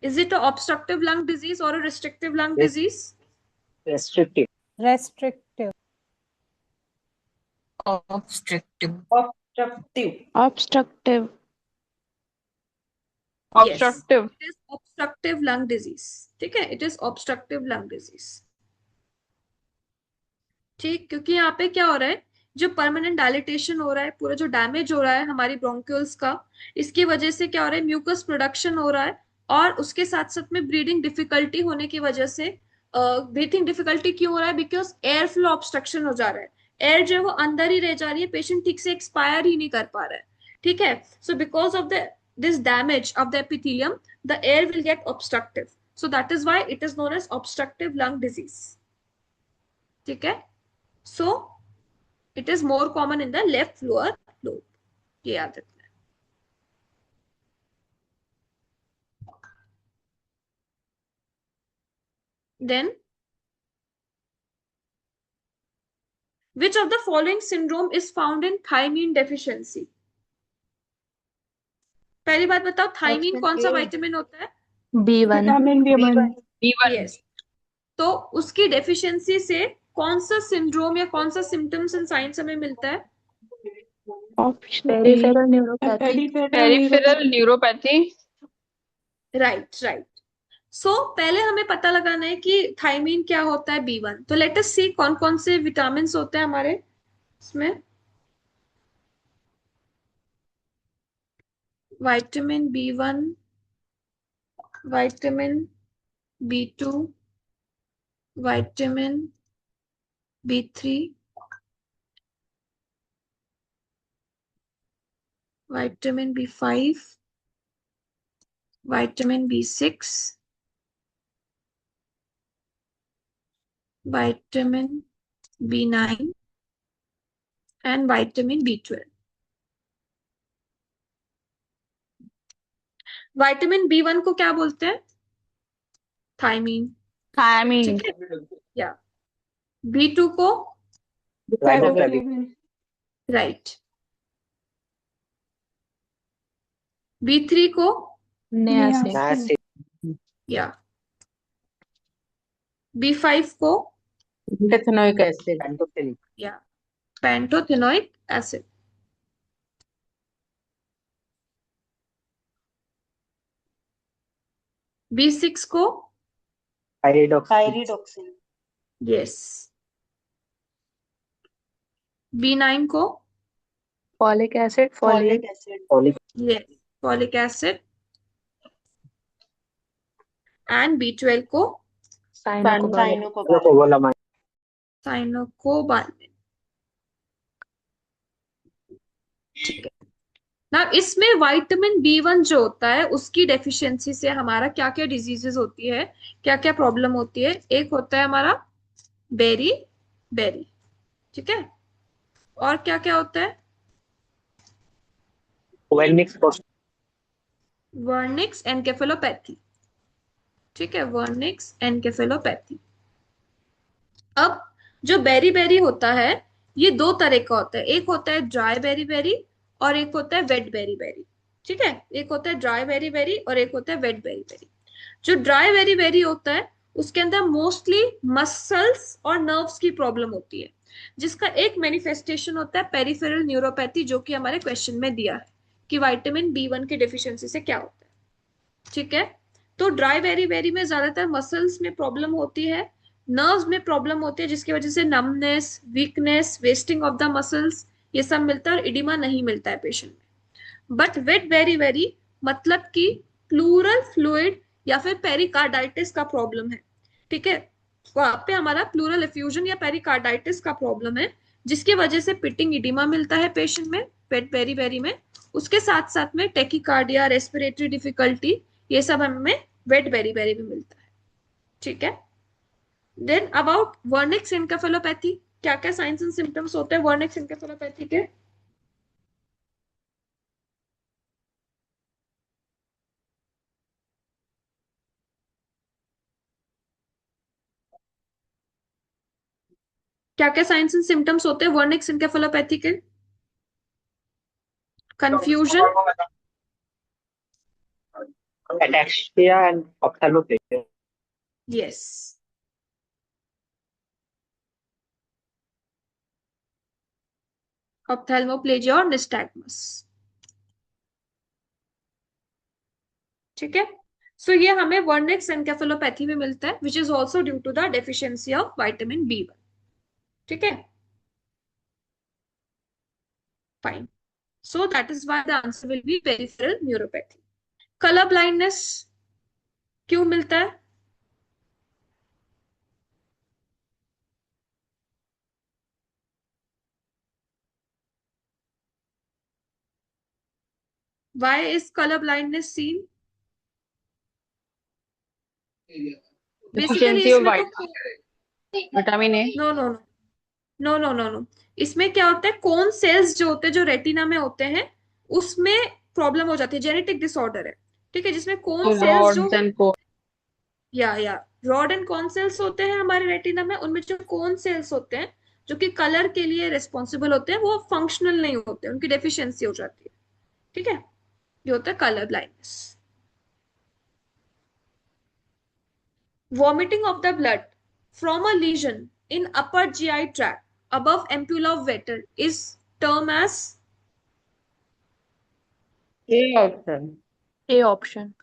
Is it a obstructive lung disease or a restrictive lung Yes. disease? Restrictive. Restrictive. Obstructive. obstructive. Obstructive. It is obstructive lung disease. ठीक है, it is obstructive lung disease. ठीक, क्योंकि यहाँ पे क्या हो रहा है, जो परमानेंट डायलिटेशन हो रहा है, पूरा जो डैमेज हो रहा है हमारी ब्रोंकियल्स का, इसकी वजह से क्या हो रहा है, म्यूकस प्रोडक्शन हो रहा है और उसके साथ साथ में ब्रीदिंग डिफिकल्टी होने की वजह से, ब्रीथिंग डिफिकल्टी क्यों हो रहा है, बिकॉज एयर फ्लो ऑब्स्ट्रक्शन हो जा रहा है, एयर जो है वो अंदर ही रह जा रही है, पेशेंट ठीक से एक्सपायर ही नहीं कर पा रहा है. ठीक है, so because of the this damage of the epithelium, the air will get obstructive, so that is why it is known as obstructive lung disease. ठीक है, so it is more common in the left lower lobe. ये याद रखना है. Then which of the following syndrome is found in thiamine deficiency? पहली बात बताओ, thiamine कौन सा विटामिन होता है? B1. Vitamin B1. B1. Yes. तो उसकी डेफिशिएंसी से कौन सा सिंड्रोम या कौन सा सिम्टम्स एंड साइंस हमें मिलता है? Option A. Peripheral neuropathy. Peripheral neuropathy. Right right. So पहले हमें पता लगाना है कि थाइमीन क्या होता है, B1. तो लेट अस सी कौन कौन से विटामिन होते हैं हमारे इसमें. vitamin B1, vitamin B2, vitamin B3, vitamin B5, vitamin B6, vitamin B9 and vitamin B12. Vitamin B1 को क्या बोलते हैं? थायमीन। Thiamine. ठीक है, या B2 को Riboflavin. राइट, B3 को Niacin. Niacin. या B5 को Pantothenic acid. Pantothenic. या पैंटोथेनोइक एसिड। B6 को Pyridoxine. यस। B9 को Folic acid. Folic. Folic. Yes, folic acid. And B12 को Cyanocobalamin. Cyanocobalamin. साइनोकोबालामिन। ठीक है ना। इसमें विटामिन B1 जो होता है उसकी डेफिशिएंसी से हमारा क्या क्या डिजीजेस होती है, क्या क्या प्रॉब्लम होती है? एक होता है हमारा बेरी बेरी, ठीक है, और क्या क्या होता है? Wernicke's post. वर्निक्स एनकेफेलोपैथी, ठीक है, वर्निक्स एनकेफेलोपैथी। अब जो बेरी बेरी होता है ये दो तरह का होता है, एक होता है ड्राई बेरी बेरी और एक होता है वेट बेरी बेरी। ठीक है, एक होता है ड्राई बेरी बेरी और एक होता है वेट बेरी बेरी। जो ड्राई बेरी बेरी होता है उसके अंदर मोस्टली मसल्स और नर्व्स की प्रॉब्लम होती है, जिसका एक मैनिफेस्टेशन होता है पेरिफेरल न्यूरोपैथी, जो कि हमारे क्वेश्चन में दिया है कि विटामिन B1 की डेफिशिएंसी से क्या होता है। ठीक है, तो ड्राई बेरी बेरी में ज्यादातर मसल्स में प्रॉब्लम होती है, नर्व्स में प्रॉब्लम होती है, जिसकी वजह से numbness, weakness, wasting of the muscles ये सब मिलता है और इडिमा नहीं मिलता है पेशेंट में। बट वेट बेरी बेरी मतलब कि प्लूरल फ्लूइड या फिर पेरिकार्डाइटिस का प्रॉब्लम है। ठीक है, वहां पे हमारा प्लूरल एफ्यूजन या पेरिकार्डाइटिस का प्रॉब्लम है, जिसकी वजह से पिटिंग इडिमा मिलता है पेशेंट में वेट बेरी बेरी में। उसके साथ साथ में टेकिकार्डिया, रेस्पिरेटरी डिफिकल्टी, ये सब हमें वेट बेरी बेरी में मिलता है। ठीक है, देन अबाउट वर्निक्स एनकेफेलोपैथी, क्या क्या साइंस एंड सिम्टम्स होते हैं वर्निक्स एनकेफेलोपैथी के? क्या क्या साइंस एंड सिम्टम्स होते हैं वर्निक्स एनकेफेलोपैथी के? Confusion, Ataxia and ophthalmoplegia. Yes, ophthalmoplegia और निस्टैग्मस। ठीक है, सो ये हमें वर्निक्स एनकेफेलोपैथी में मिलता है, which is also due to the deficiency of vitamin B1। ठीक है, fine, so that is why the answer will be peripheral neuropathy. Colour blindness क्यों मिलता है? Why is color blindness seen? Basically Deficiency of इसमें तो vitamin A. No no no no no no, इसमें क्या होता है, कोन सेल्स जो होते हैं जो रेटिना में होते हैं उसमें प्रॉब्लम हो जाती है, जेनेटिक डिसऑर्डर है। ठीक है, जिसमें कोन सेल्स जो Rods and co. या रॉड एंड कॉन सेल्स होते हैं हमारे रेटिना में, उनमें जो कोन सेल्स होते हैं जो कि कलर के लिए रिस्पॉन्सिबल होते हैं वो फंक्शनल नहीं होते, उनकी डेफिशिएंसी हो जाती है। ठीक है, ये होता है colour blindness. Vomiting of the blood from a lesion in upper GI tract above ampulla of Vetter is termed as A option. A option.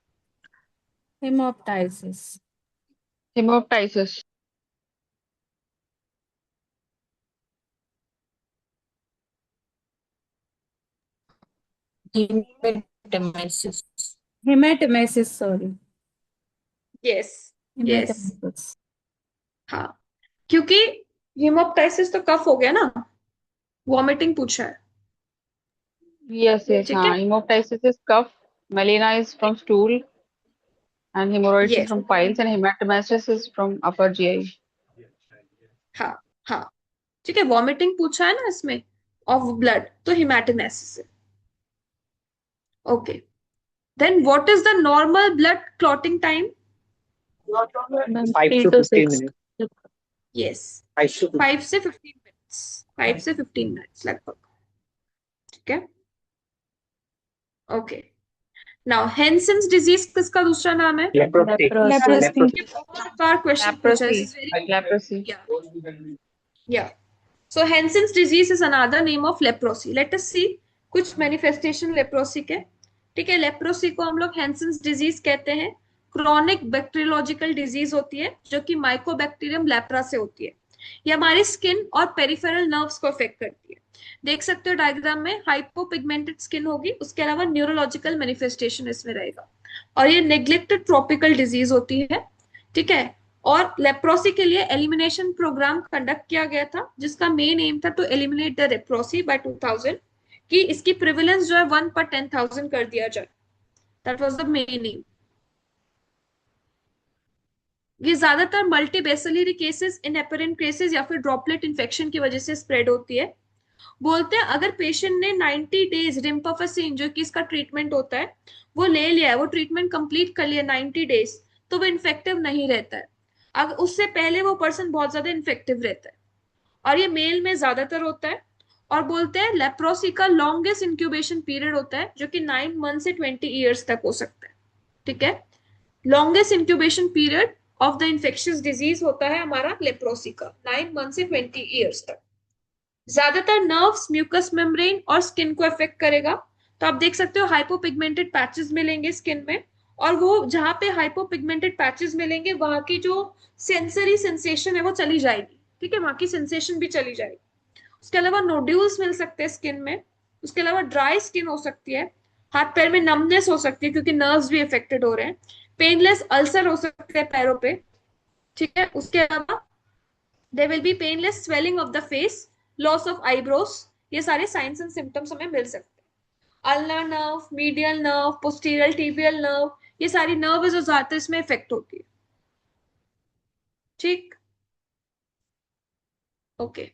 Hemoptysis. Hemoptysis. Hematemesis. Hematemesis, sorry. Yes yes, Hematemesis. हाँ, क्योंकि हिमोप्टाइसिस तो कफ हो गया ना, vomiting पूछा है, Yes, yes. ठीक है। Hemoptysis is cough. Melena is from stool, and hemorrhoids is yes, from piles, and hematemesis is from upper GI. हाँ हाँ, ठीक है, वॉमिटिंग पूछा है ना इसमें ऑफ ब्लड, तो हिमेटेमेसिस है। Okay, then what is the normal blood clotting time? Ma'am 5 3 to to 15 6. minutes. Yes, 5 to 5 से 15 मिनट्स, 5 से 15 मिनट्स लगभग, ठीक है। ओके, नाउ हेंसेन्स डिजीज किसका दूसरा नाम है? leprosy. Leprosy. ये बहुत बार क्वेश्चन पूछा है, दिस इज Leprosy. वेरी या so Hansen's disease is another name of leprosy. Let us see कुछ मैनिफेस्टेशन लेप्रोसी के, ठीक है। लेप्रोसी को हम लोग हैंसेन्स डिजीज कहते हैं। क्रॉनिक बैक्टीरियोलॉजिकल डिजीज होती है जो कि माइकोबैक्टीरियम लेप्रा से होती है। ये हमारी स्किन और पेरिफेरल नर्व्स को अफेक्ट करती है। देख सकते हो डायग्राम में, हाइपोपिगमेंटेड स्किन होगी, उसके अलावा न्यूरोलॉजिकल मैनिफेस्टेशन इसमें रहेगा, और ये नेग्लेक्टेड ट्रॉपिकल डिजीज होती है, ठीक है। और लेप्रोसी के लिए एलिमिनेशन प्रोग्राम कंडक्ट किया गया था जिसका मेन एम था to eliminate the leprosy by 2000, कि इसकी प्रिवेलेंस जो है 1/10,000 कर दिया जाए। That was the main M. ये ज्यादातर मल्टीबेसिलरी केसेस, इनएपरेंट केसेस या फिर ड्रॉपलेट इन्फेक्शन की वजह से स्प्रेड होती है। बोलते हैं अगर पेशेंट ने 90 डेज रिम्पाफेसिन जो कि इसका ट्रीटमेंट होता है वो ले लिया है, वो ट्रीटमेंट कंप्लीट कर लिया 90 डेज, तो वो इन्फेक्टिव नहीं रहता है। अगर उससे पहले वो पर्सन बहुत ज्यादा इन्फेक्टिव रहता है, और ये मेल में ज्यादातर होता है। और बोलते हैं लेप्रोसी का लॉन्गेस्ट इंक्यूबेशन पीरियड होता है जो कि 9 मंथ से 20 ईयर्स तक हो सकता है, ठीक है। Longest incubation period of the infectious disease होता है हमारा लेप्रोसी का 9 मंथ से 20 ईयर्स तक। ज्यादातर नर्व्स, म्यूकस मेम्ब्रेन और स्किन को अफेक्ट करेगा। तो आप देख सकते हो हाइपोपिगमेंटेड पैचेस मिलेंगे स्किन में, और वो जहां पे हाइपोपिगमेंटेड पैचेस मिलेंगे वहां की जो सेंसरी सेंसेशन है वो चली जाएगी, ठीक है, वहां की सेंसेशन भी चली जाएगी। उसके अलावा नोड्यूल्स मिल सकते हैं स्किन में। उसके अलावा ड्राई स्किन हो सकती है, हाथ पैर में नमनेस हो सकती है क्योंकि नर्व्स भी अफेक्टेड हो रहे हैं। पेनलेस अल्सर हो सकते हैं पैरों पे, ठीक है। उसके अलावा there will be painless swelling of the face, loss of eyebrows, ये सारे साइंस एंड सिम्टम्स हमें मिल सकते हैं। Ulnar nerve, medial nerve, posterior tibial nerve, ये सारी नर्व जो ज्यादातर इसमें इफेक्ट होती है, ठीक। Okay,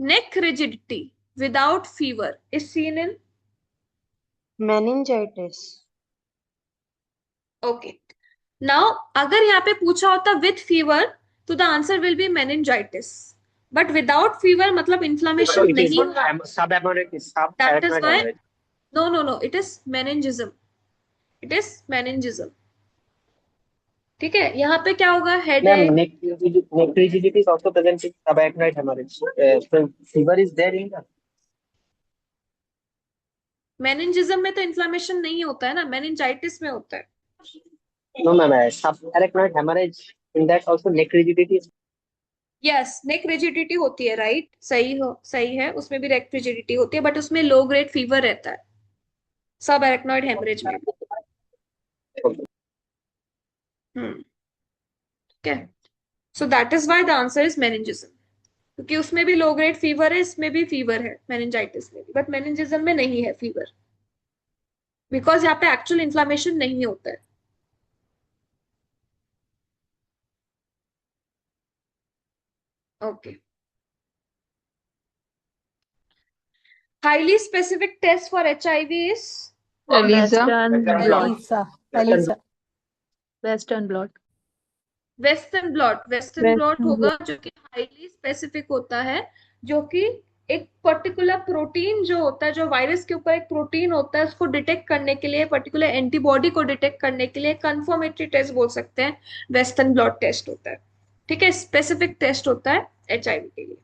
neck rigidity without fever is seen in Meningitis. okay, now अगर यहाँ पे पूछा होता with fever तो the answer will be meningitis, but without fever मतलब So inflammation it is नहीं हुआ, subarachnoid that is why hemorrhage. no it is meningism, it is meningism, ठीक है। यहाँ पे क्या होगा, हेड Ma'am, है, neck rigidity is also present in subarachnoid hemorrhage. So fever is there in that. meningism में तो इन्फ्लामेशन नहीं होता है ना, meningitis में होता है। No, ma'am. Subarachnoid hemorrhage, in that also neck rigidity is. Yes, neck rigidity होती है, राइट, सही है, उसमें भी नेक रिजिडिटी होती है, बट उसमें लो ग्रेड फीवर रहता है सब एरेक्नॉइड हेमरेज में। ठीक है, so that is why the answer is meningism, क्योंकि उसमें भी लो ग्रेड फीवर है, इसमें भी फीवर है, मेनिंजाइटिस में भी, बट मेनिंजिज्म में नहीं है फीवर, बिकॉज यहाँ पे एक्चुअल इन्फ्लामेशन नहीं होता है। Okay, highly specific test for HIV is Elisa. Western blot. Elisa. Elisa. Western blot. Western blot. Western blot Western होगा blot. जो कि हाईली स्पेसिफिक होता है, जो कि एक पर्टिकुलर प्रोटीन जो होता है, जो वायरस के ऊपर एक प्रोटीन होता है, उसको डिटेक्ट करने के लिए, पर्टिकुलर एंटीबॉडी को डिटेक्ट करने के लिए कंफर्मेटरी टेस्ट बोल सकते हैं, वेस्टर्न ब्लॉट टेस्ट होता है, ठीक है। स्पेसिफिक टेस्ट होता है HIV के लिए,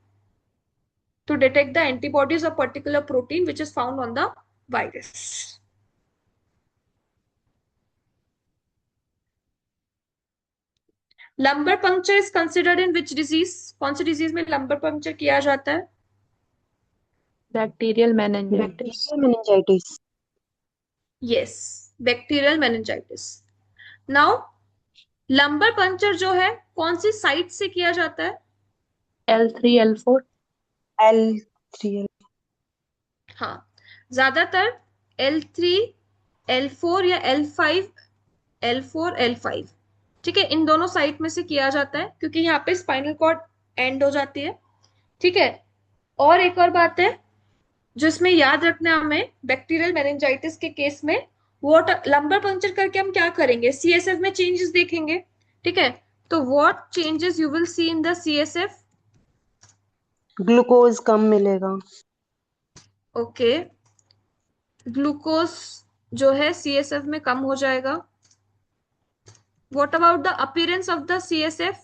to detect the antibodies of particular protein which is found on the virus. Lumbar puncture is considered in which disease, कौन सी डिजीज में लंबर पंक्चर किया जाता है? Bacterial meningitis. Meningitis. Yes, bacterial meningitis. Now lumbar puncture जो है कौन सी site से किया जाता है? L3, L4. L3. हाँ, ज्यादातर L3, L4 या L5, L4, L5, ठीक है, इन दोनों साइट में से किया जाता है क्योंकि यहाँ पे स्पाइनल कॉर्ड एंड हो जाती है। ठीक है, और एक और बात है जो इसमें याद रखना है हमें, बैक्टीरियल मेनिंजाइटिस के केस में व्हाट लंबर पंक्चर करके हम क्या करेंगे, सीएसएफ में चेंजेस देखेंगे। ठीक है, तो what changes you will see in the CSF? Glucose कम मिलेगा। ओके, ग्लूकोज जो है सीएसएफ में कम हो जाएगा। What about the appearance of the CSF?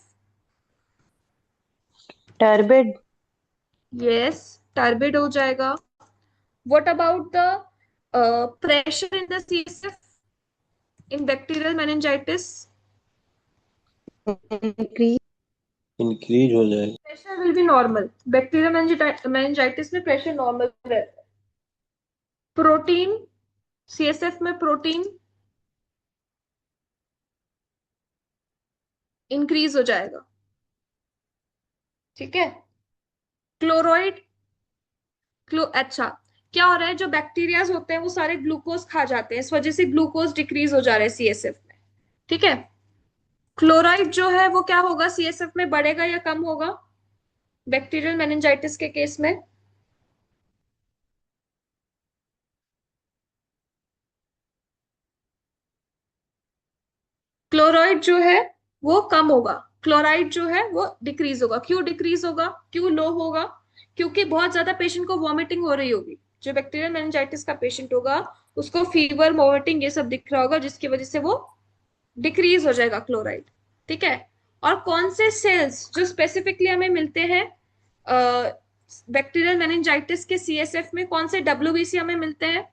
Turbid. Yes, turbid हो जाएगा। What about the pressure in the CSF in bacterial meningitis? Increase. Increase हो जाएगा। Pressure will be normal, bacterial meningitis में प्रेशर नॉर्मल रहता है। प्रोटीन, सीएसएफ में protein increase हो जाएगा। ठीक है, क्लोराइड, अच्छा, क्या हो रहा है, जो बैक्टीरियाज होते हैं वो सारे ग्लूकोज खा जाते हैं, इस वजह से ग्लूकोज डिक्रीज हो जा रहा है सीएसएफ में। ठीक है, क्लोराइड जो है वो क्या होगा, सीएसएफ में बढ़ेगा या कम होगा बैक्टीरियल मेनिंजाइटिस के केस में? क्लोराइड जो है वो कम होगा, क्लोराइड जो है वो डिक्रीज होगा। क्यों डिक्रीज होगा, क्यों लो होगा? क्योंकि बहुत ज्यादा पेशेंट को वॉमिटिंग हो रही होगी। जो बैक्टीरियल मेनिंजाइटिस का पेशेंट होगा उसको फीवर, वॉमिटिंग ये सब दिख रहा होगा, जिसकी वजह से वो डिक्रीज हो जाएगा क्लोराइड। ठीक है, और कौन से सेल्स जो स्पेसिफिकली हमें मिलते हैं बैक्टीरियल मेनिंजाइटिस के सीएसएफ में, कौन से डब्ल्यूबीसी हमें मिलते हैं?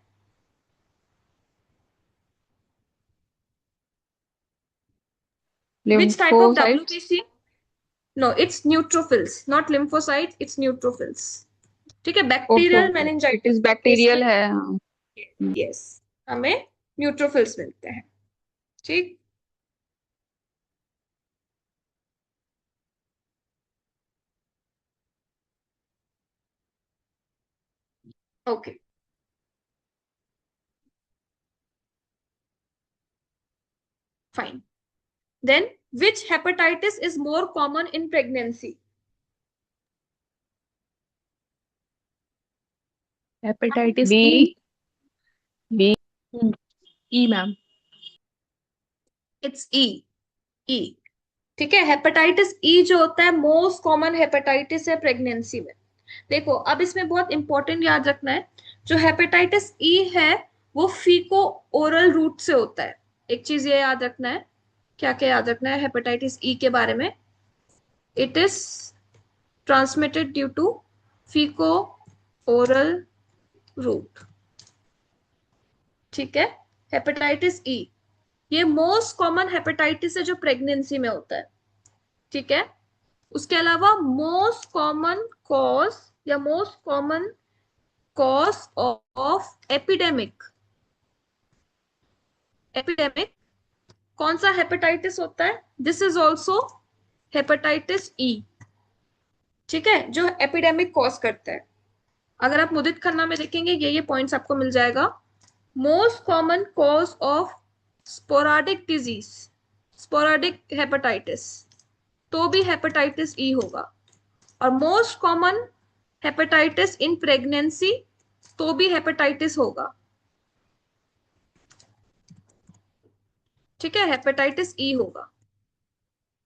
Which type of Lymphocytes. WBC? No, it's neutrophils, not lymphocytes, it's neutrophils. ठीक है, Okay, bacterial okay. It meningitis is के केस में bacterial है, हाँ. यस हमें न्यूट्रोफिल्स मिलते हैं। ठीक, okay, fine. Then which hepatitis is more common in pregnancy? Hepatitis B. E. B. E, ma'am. It's E, E। ठीक है, हेपेटाइटिस ई जो होता है मोस्ट कॉमन हेपेटाइटिस है प्रेगनेंसी में। देखो अब इसमें बहुत इंपॉर्टेंट याद रखना है, जो हेपेटाइटिस ई है वो फीको ओरल रूट से होता है। एक चीज ये याद रखना है, क्या क्या याद रखना है हेपेटाइटिस ई के बारे में? It is transmitted due to feco oral route. ठीक है, हेपेटाइटिस ई ये मोस्ट कॉमन हेपेटाइटिस है जो प्रेगनेंसी में होता है। ठीक है, उसके अलावा मोस्ट कॉमन कॉज या most common cause of epidemic, epidemic कौन सा हेपेटाइटिस होता है? This is also hepatitis E. ठीक है, जो एपिडेमिक कॉज करता है। अगर आप मुदित खन्ना में देखेंगे ये पॉइंट्स आपको मिल जाएगा। Most common cause of sporadic disease, sporadic hepatitis, तो भी हेपेटाइटिस ई होगा। और most common hepatitis in pregnancy, तो भी हेपेटाइटिस होगा। ठीक है, हेपेटाइटिस ई होगा।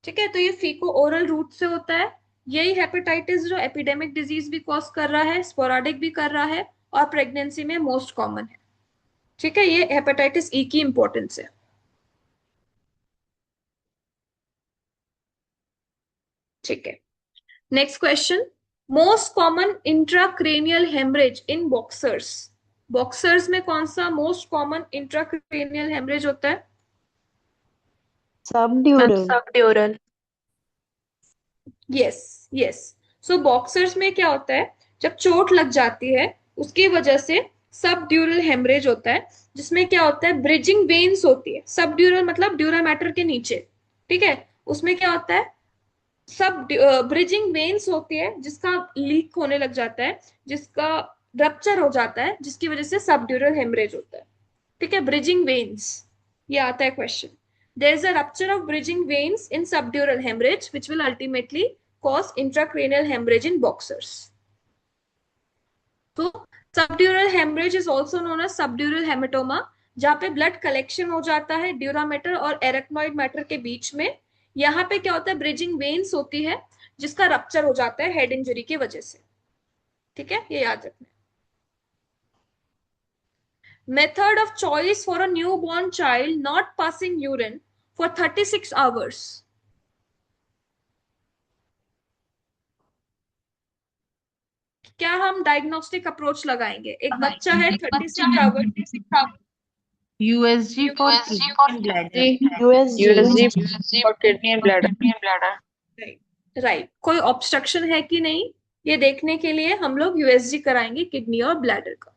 ठीक है, तो ये फीको ओरल रूट से होता है। यही हेपेटाइटिस जो एपिडेमिक डिजीज भी कॉज कर रहा है, स्पोराडिक भी कर रहा है, और प्रेगनेंसी में मोस्ट कॉमन है। ठीक है, ये हेपेटाइटिस ई की इंपॉर्टेंस है। ठीक है, next question, most common intracranial haemorrhage in boxers. Boxers में कौन सा मोस्ट कॉमन इंट्राक्रेनियल हेमरेज होता है? Subdural. Subdural. Yes, yes. So boxers में क्या होता है, जब चोट लग जाती है उसकी वजह से सबड्यूरल हेमरेज होता है, जिसमें क्या होता है, ब्रिजिंग वेन्स होती है। सबड्यूरल मतलब ड्यूरा मैटर के नीचे, ठीक है। उसमें क्या होता है, सब ब्रिजिंग वेन्स होती है जिसका लीक होने लग जाता है, जिसका रप्चर हो जाता है, जिसकी वजह से सबड्यूरल हेमरेज होता है, ठीक है। ब्रिजिंग वेन्स, ये आता है question. There is a rupture of bridging veins in subdural haemorrhage which will ultimately cause intracranial haemorrhage in boxers. तो subdural haemorrhage is also known as subdural haematoma, जहां पे ब्लड कलेक्शन हो जाता है dura mater और arachnoid mater के बीच में। यहाँ पे क्या होता है, ब्रिजिंग वेन्स होती है जिसका रप्चर हो जाता है हेड इंजरी की वजह से, ठीक है, ये याद रखना। Method of choice for a newborn child not passing urine for 36 hours. क्या हम डायग्नोस्टिक अप्रोच लगाएंगे? एक बच्चा है 36 hours, USG for kidney and bladder. USG for kidney and bladder. Right. कोई ऑब्स्ट्रक्शन है कि नहीं, ये देखने के लिए हम लोग यूएसजी कराएंगे किडनी और ब्लैडर का।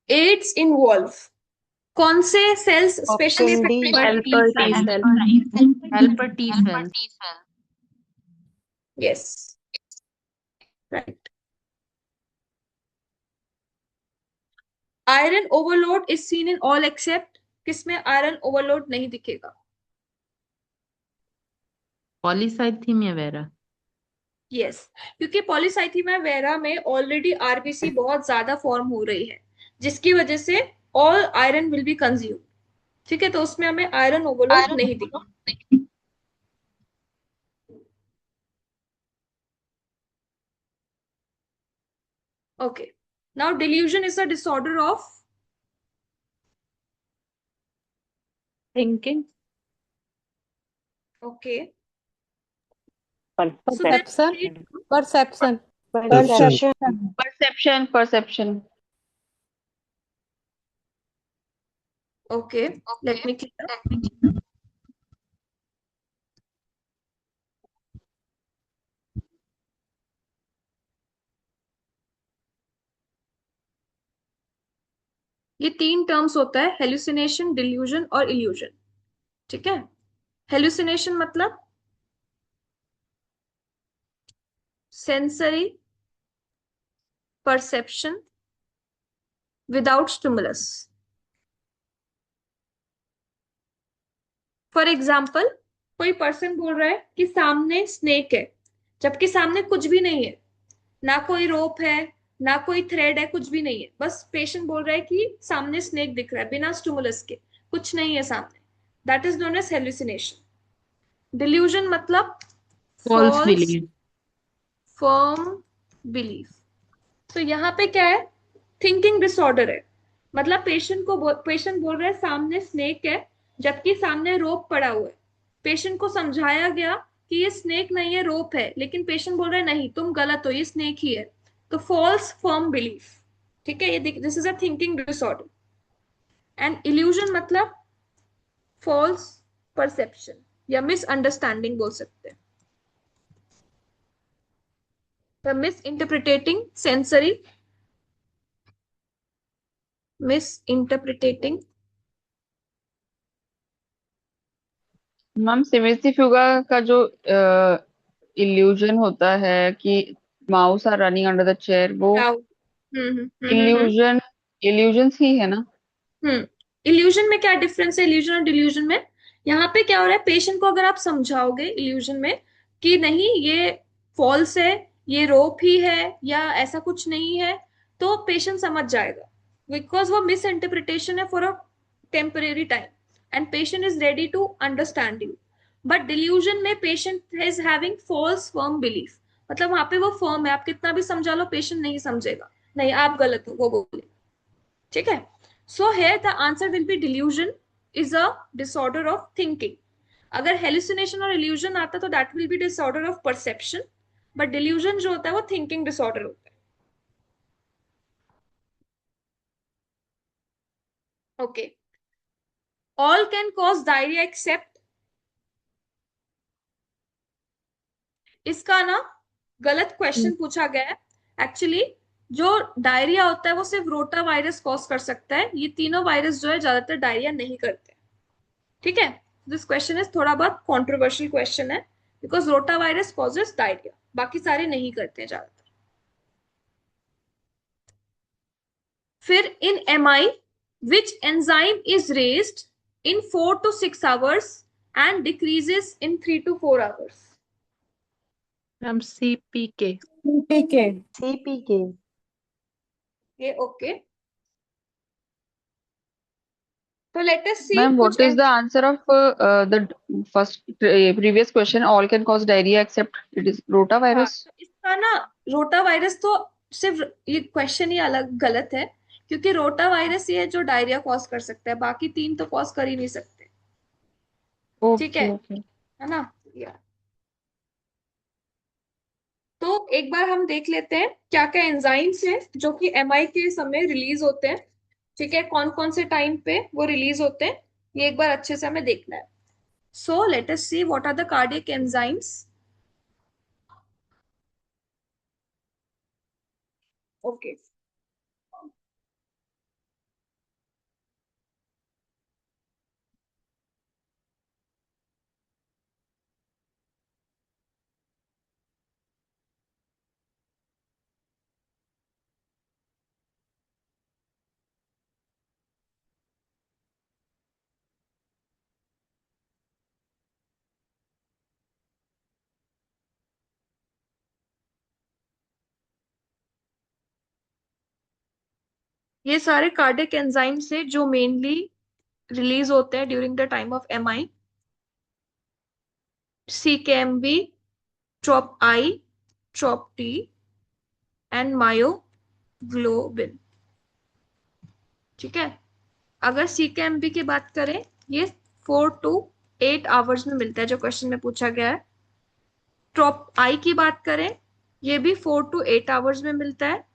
एड्स इन्वॉल्व कौन से cells specially Option D. Helper T cell. Helper T cell. Yes, right. Iron overload is seen in all except, किसमें आयरन ओवरलोड नहीं दिखेगा? Polycythemia vera. यस, क्योंकि पॉलीसाइथीमिया वेरा में ऑलरेडी आरबीसी बहुत ज्यादा फॉर्म हो रही है, जिसकी वजह से all iron will be consume, ठीक है। तो उसमें हमें आयरन ओवरलोड नहीं दिखेगा। Okay, now delusion is a disorder of Thinking. Okay, Perception. Perception. Perception. Perception. Okay, let me clear. ये तीन टर्म्स होता है, हेलुसिनेशन, डिल्यूजन और इल्यूजन, ठीक है। हेलुसिनेशन मतलब sensory perception without stimulus. For example, कोई पर्सन बोल रहा है कि सामने स्नेक है, जबकि सामने कुछ भी नहीं है, ना कोई रोप है, ना कोई थ्रेड है, कुछ भी नहीं है, बस पेशेंट बोल रहा है कि सामने स्नेक दिख रहा है बिना स्टिमुलस के, कुछ नहीं है सामने। That is known as hallucination. Delusion मतलब False false belief. firm belief। तो यहाँ पे क्या है, थिंकिंग डिसऑर्डर है, मतलब पेशेंट बोल रहा है सामने स्नेक है, जबकि सामने रोप पड़ा हुआ है। पेशेंट को समझाया गया कि ये स्नेक नहीं है, रोप है, लेकिन पेशेंट बोल रहा है नहीं तुम गलत हो, ये स्नेक ही है। तो फॉल्स फर्म बिलीफ, ठीक है, ये this is a thinking disorder. And illusion मतलब फॉल्स परसेप्शन या मिसअंडरस्टैंडिंग बोल सकते हैं। The misinterpreting sensory, misinterpreting ma'am सिमेट्री फ्यूगा का जो इल्यूजन होता है कि mouse are running under the chair, वो crowd। इल्यूजन इल्यूजन्स ही है ना? इल्यूजन में क्या डिफरेंस है, इल्यूजन और डिल्यूजन में? यहाँ पे क्या हो रहा है, पेशेंट को अगर आप समझाओगे इल्यूजन में कि नहीं ये फॉल्स है, ये रोप ही है या ऐसा कुछ नहीं है, तो पेशेंट समझ जाएगा, बिकॉज वो मिस इंटरप्रिटेशन है for a temporary time and patient is ready to understand you. But delusion में patient is having false firm belief, मतलब वहां पे वो फर्म है, आप कितना भी समझा लो पेशेंट नहीं समझेगा, नहीं आप गलत हो वो बोले, ठीक है। So here the answer will be delusion is a disorder of thinking। अगर hallucination और illusion आता तो that will be disorder of perception, but delusion जो होता है वो thinking disorder होता है। Okay, all can cause diarrhea except इसका ना गलत क्वेश्चन पूछा गया है। एक्चुअली जो डायरिया होता है वो सिर्फ रोटा वायरस कॉज कर सकता है, ये तीनों वायरस जो है ज्यादातर डायरिया नहीं करते। ठीक है, दिस क्वेश्चन इज थोड़ा बहुत कंट्रोवर्शियल क्वेश्चन है, because rota virus causes diarrhoea, बाकी सारे नहीं करते हैं ज्यादातर। फिर इन MI which enzyme is raised in 4 to 6 hours and decreases in 3 to 4 hours? Ma'am CPK. CPK. ये okay. So let us see Ma'am, कुछ what is the answer of the first previous question? All can cause diarrhea except it is हाँ, rotavirus. तो इसका ना rota virus तो सिर्फ ये question ही अलग गलत है, क्योंकि रोटा वायरस ये है जो डायरिया कॉज कर सकता है, बाकी तीन तो कॉज कर ही नहीं सकते। ठीक है, Okay. है ना? या तो एक बार हम देख लेते हैं क्या क्या एंजाइम्स हैं जो कि MI के समय रिलीज होते हैं। ठीक है, कौन कौन से टाइम पे वो रिलीज होते हैं, ये एक बार अच्छे से हमें देखना है। So let us see what are the cardiac enzymes. Okay, ये सारे कार्डियक एंजाइम्स हैं जो मेनली रिलीज होते हैं during the time of MI। CKMB, TROP-I, TROP-T and myoglobin. ठीक है, अगर CKMB की बात करें, ये 4 to 8 आवर्स में मिलता है जो क्वेश्चन में पूछा गया है। TROP-I की बात करें, ये भी 4 to 8 आवर्स में मिलता है।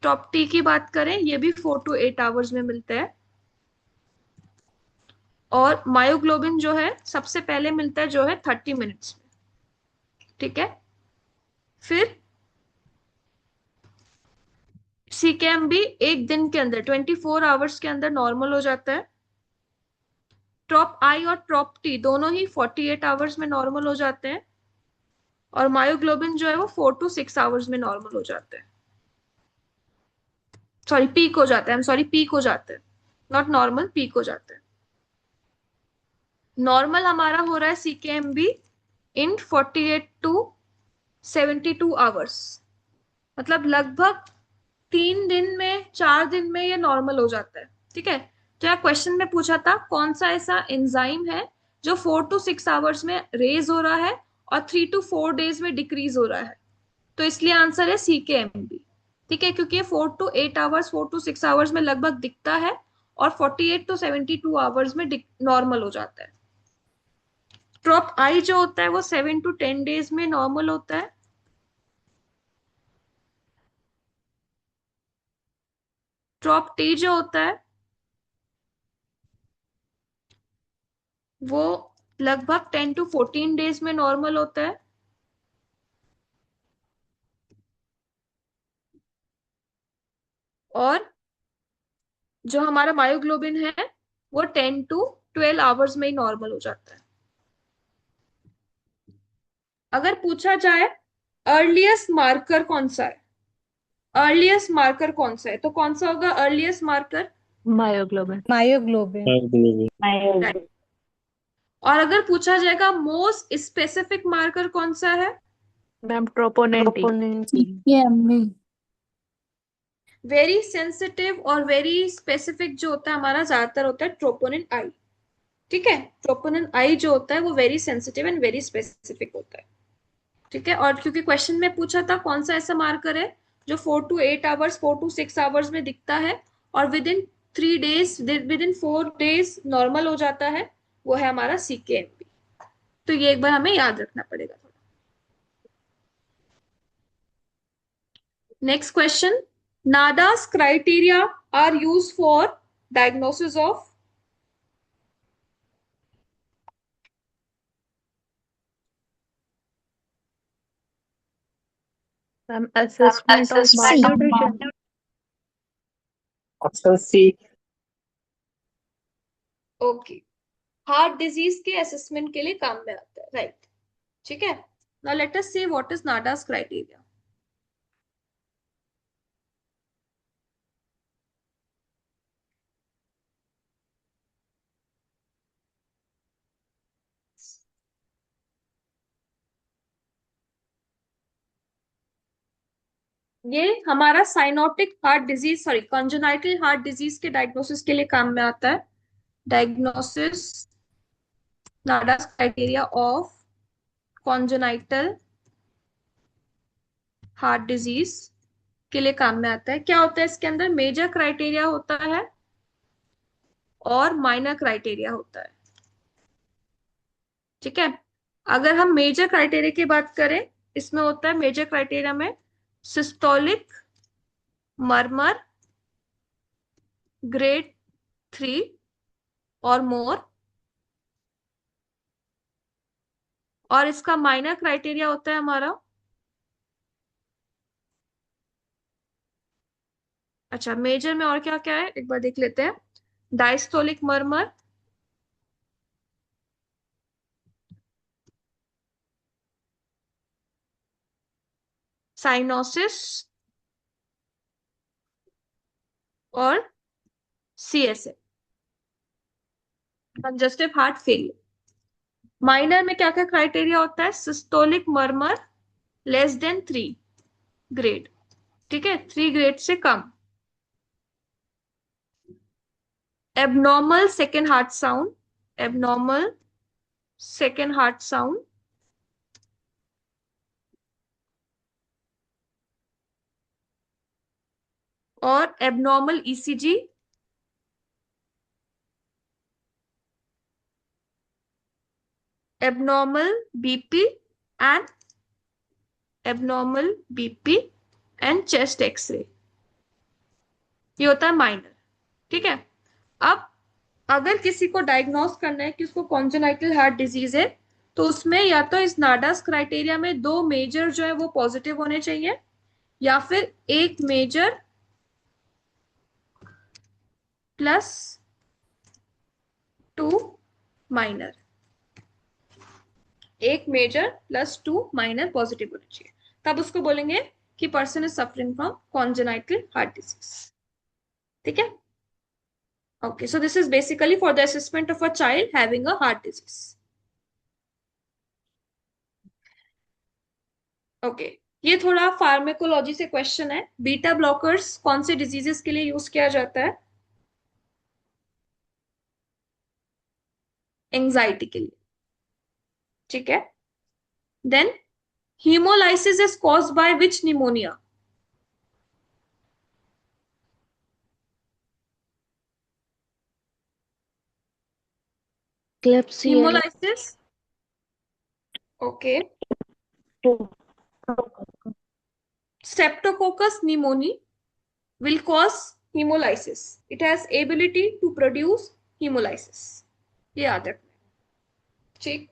TROP-T की बात करें, ये भी 4 to 8 आवर्स में मिलता है। और मायोग्लोबिन जो है सबसे पहले मिलता है जो है 30 मिनट्स में। ठीक है, फिर CKMB एक दिन के अंदर 24 आवर्स के अंदर नॉर्मल हो जाता है। TROP-I और TROP-T दोनों ही 48 आवर्स में नॉर्मल हो जाते हैं। और मायोग्लोबिन जो है वो 4 to 6 आवर्स में नॉर्मल हो जाता है, सॉरी पीक हो जाता है, पीक हो जाता है, नॉट नॉर्मल, पीक हो जाता है। नॉर्मल हमारा हो रहा है CKMB इन 48 to 72 आवर्स, मतलब लगभग 3 दिन में 4 दिन में ये नॉर्मल हो जाता है। ठीक है, तो यहाँ क्वेश्चन में पूछा था कौन सा ऐसा एंजाइम है जो 4 to 6 आवर्स में रेज हो रहा है और 3 to 4 डेज में डिक्रीज हो रहा है, तो इसलिए आंसर है CKMB। ठीक है, क्योंकि ये 4 to 8 आवर्स 4 to 6 आवर्स में लगभग दिखता है और 48 to 72 आवर्स में नॉर्मल हो जाता है। TROP-I जो होता है वो 7 to 10 डेज में नॉर्मल होता है। TROP-T जो होता है वो लगभग 10 to 14 डेज में नॉर्मल होता है। और जो हमारा मायोग्लोबिन है वो 10 to 12 आवर्स में ही नॉर्मल हो जाता है। अगर पूछा जाए अर्लीस्ट मार्कर कौन सा है, अर्लीस्ट मार्कर कौन सा है, तो कौन सा होगा अर्लीस्ट मार्कर? मायोग्लोबिन. Myoglobin. और अगर पूछा जाएगा मोस्ट स्पेसिफिक मार्कर कौन सा है? Ma'am troponin T. Very sensitive और वेरी स्पेसिफिक जो होता है हमारा ज्यादातर होता है ट्रोपोनिन आई। ठीक है, ट्रोपोनिन आई जो होता है वो very sensitive and very specific होता है। ठीक है, और क्योंकि क्वेश्चन में पूछा था कौन सा ऐसा मार्कर है जो 4 to 8 आवर्स 4 to 6 आवर्स में दिखता है और विद इन 4 डेज नॉर्मल हो जाता है, वो है हमारा CKMB। तो ये एक बार हमें याद रखना पड़ेगा थोड़ा। Next question, Nadas criteria are use for diagnosis of? Ma'am, assessment of C. malnutrition. Option C. Okay, heart disease के असेसमेंट के लिए काम में आता है, राइट। ठीक है, now let us see what is Nadas criteria. ये हमारा cyanotic heart disease, sorry congenital heart disease के डायग्नोसिस के लिए काम में आता है। Diagnosis Nadas criteria of congenital heart disease के लिए काम में आता है। क्या होता है इसके अंदर? मेजर क्राइटेरिया होता है और माइनर क्राइटेरिया होता है। ठीक है, अगर हम मेजर क्राइटेरिया की बात करें, इसमें होता है मेजर क्राइटेरिया में सिस्टोलिक मर्मर ग्रेड 3 और मोर, और इसका माइनर क्राइटेरिया होता है हमारा, अच्छा मेजर में और क्या क्या है एक बार देख लेते हैं। डायस्टोलिक मर्मर, साइनोसिस और CSA, congestive heart failure. Minor में क्या क्या क्राइटेरिया होता है? Systolic murmur less than 3 grade, ठीक है, 3 ग्रेड से कम। Abnormal second heart sound, abnormal second heart sound, और abnormal ECG, abnormal BP and abnormal BP and chest x-ray, ये होता है माइनर। ठीक है, अब अगर किसी को डायग्नोस करना है कि उसको कॉन्जेनाइटल हार्ट डिजीज है, तो उसमें या तो इस नाडास क्राइटेरिया में 2 मेजर जो है वो पॉजिटिव होने चाहिए, या फिर 1 major plus 2 minor, 1 major plus 2 minor positive होना चाहिए, तब उसको बोलेंगे कि person is suffering from congenital heart disease. ठीक है, okay, so this is basically for the assessment of a child having a heart disease. Okay, ये थोड़ा फार्मेकोलॉजी से क्वेश्चन है। बीटा ब्लॉकर्स कौन से डिजीजेस के लिए यूज किया जाता है? एंजाइटी के लिए। ठीक है, then hemolysis is caused by which pneumonia? Klebsiella. Hemolysis, okay. Streptococcus pneumoniae will cause hemolysis. It has ability to produce hemolysis. ये याद रखना। ठीक,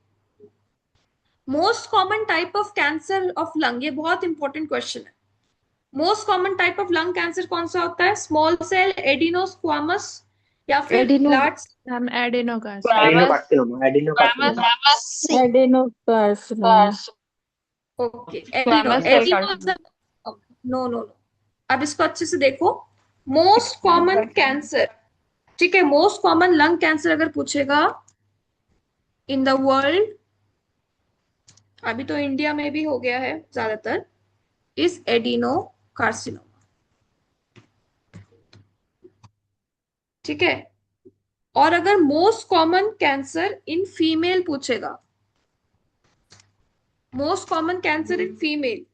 most common type of cancer of lung, ये बहुत इंपॉर्टेंट क्वेश्चन है। Most common type of lung cancer कौन सा होता है? स्मॉल सेल एडिनोस्क्वामस या फिर large? Ma'am, adenocarcinoma. Adenocarcinoma, adenocarcinoma. Adenocarcinoma. Okay, adeno, no no no, अब इसको अच्छे से देखो। मोस्ट कॉमन कैंसर, ठीक है, मोस्ट कॉमन लंग कैंसर अगर पूछेगा इन द वर्ल्ड, अभी तो इंडिया में भी हो गया है ज्यादातर, इज एडिनो कार्सिनोमा। ठीक है, और अगर most common cancer in female पूछेगा, most common cancer in female,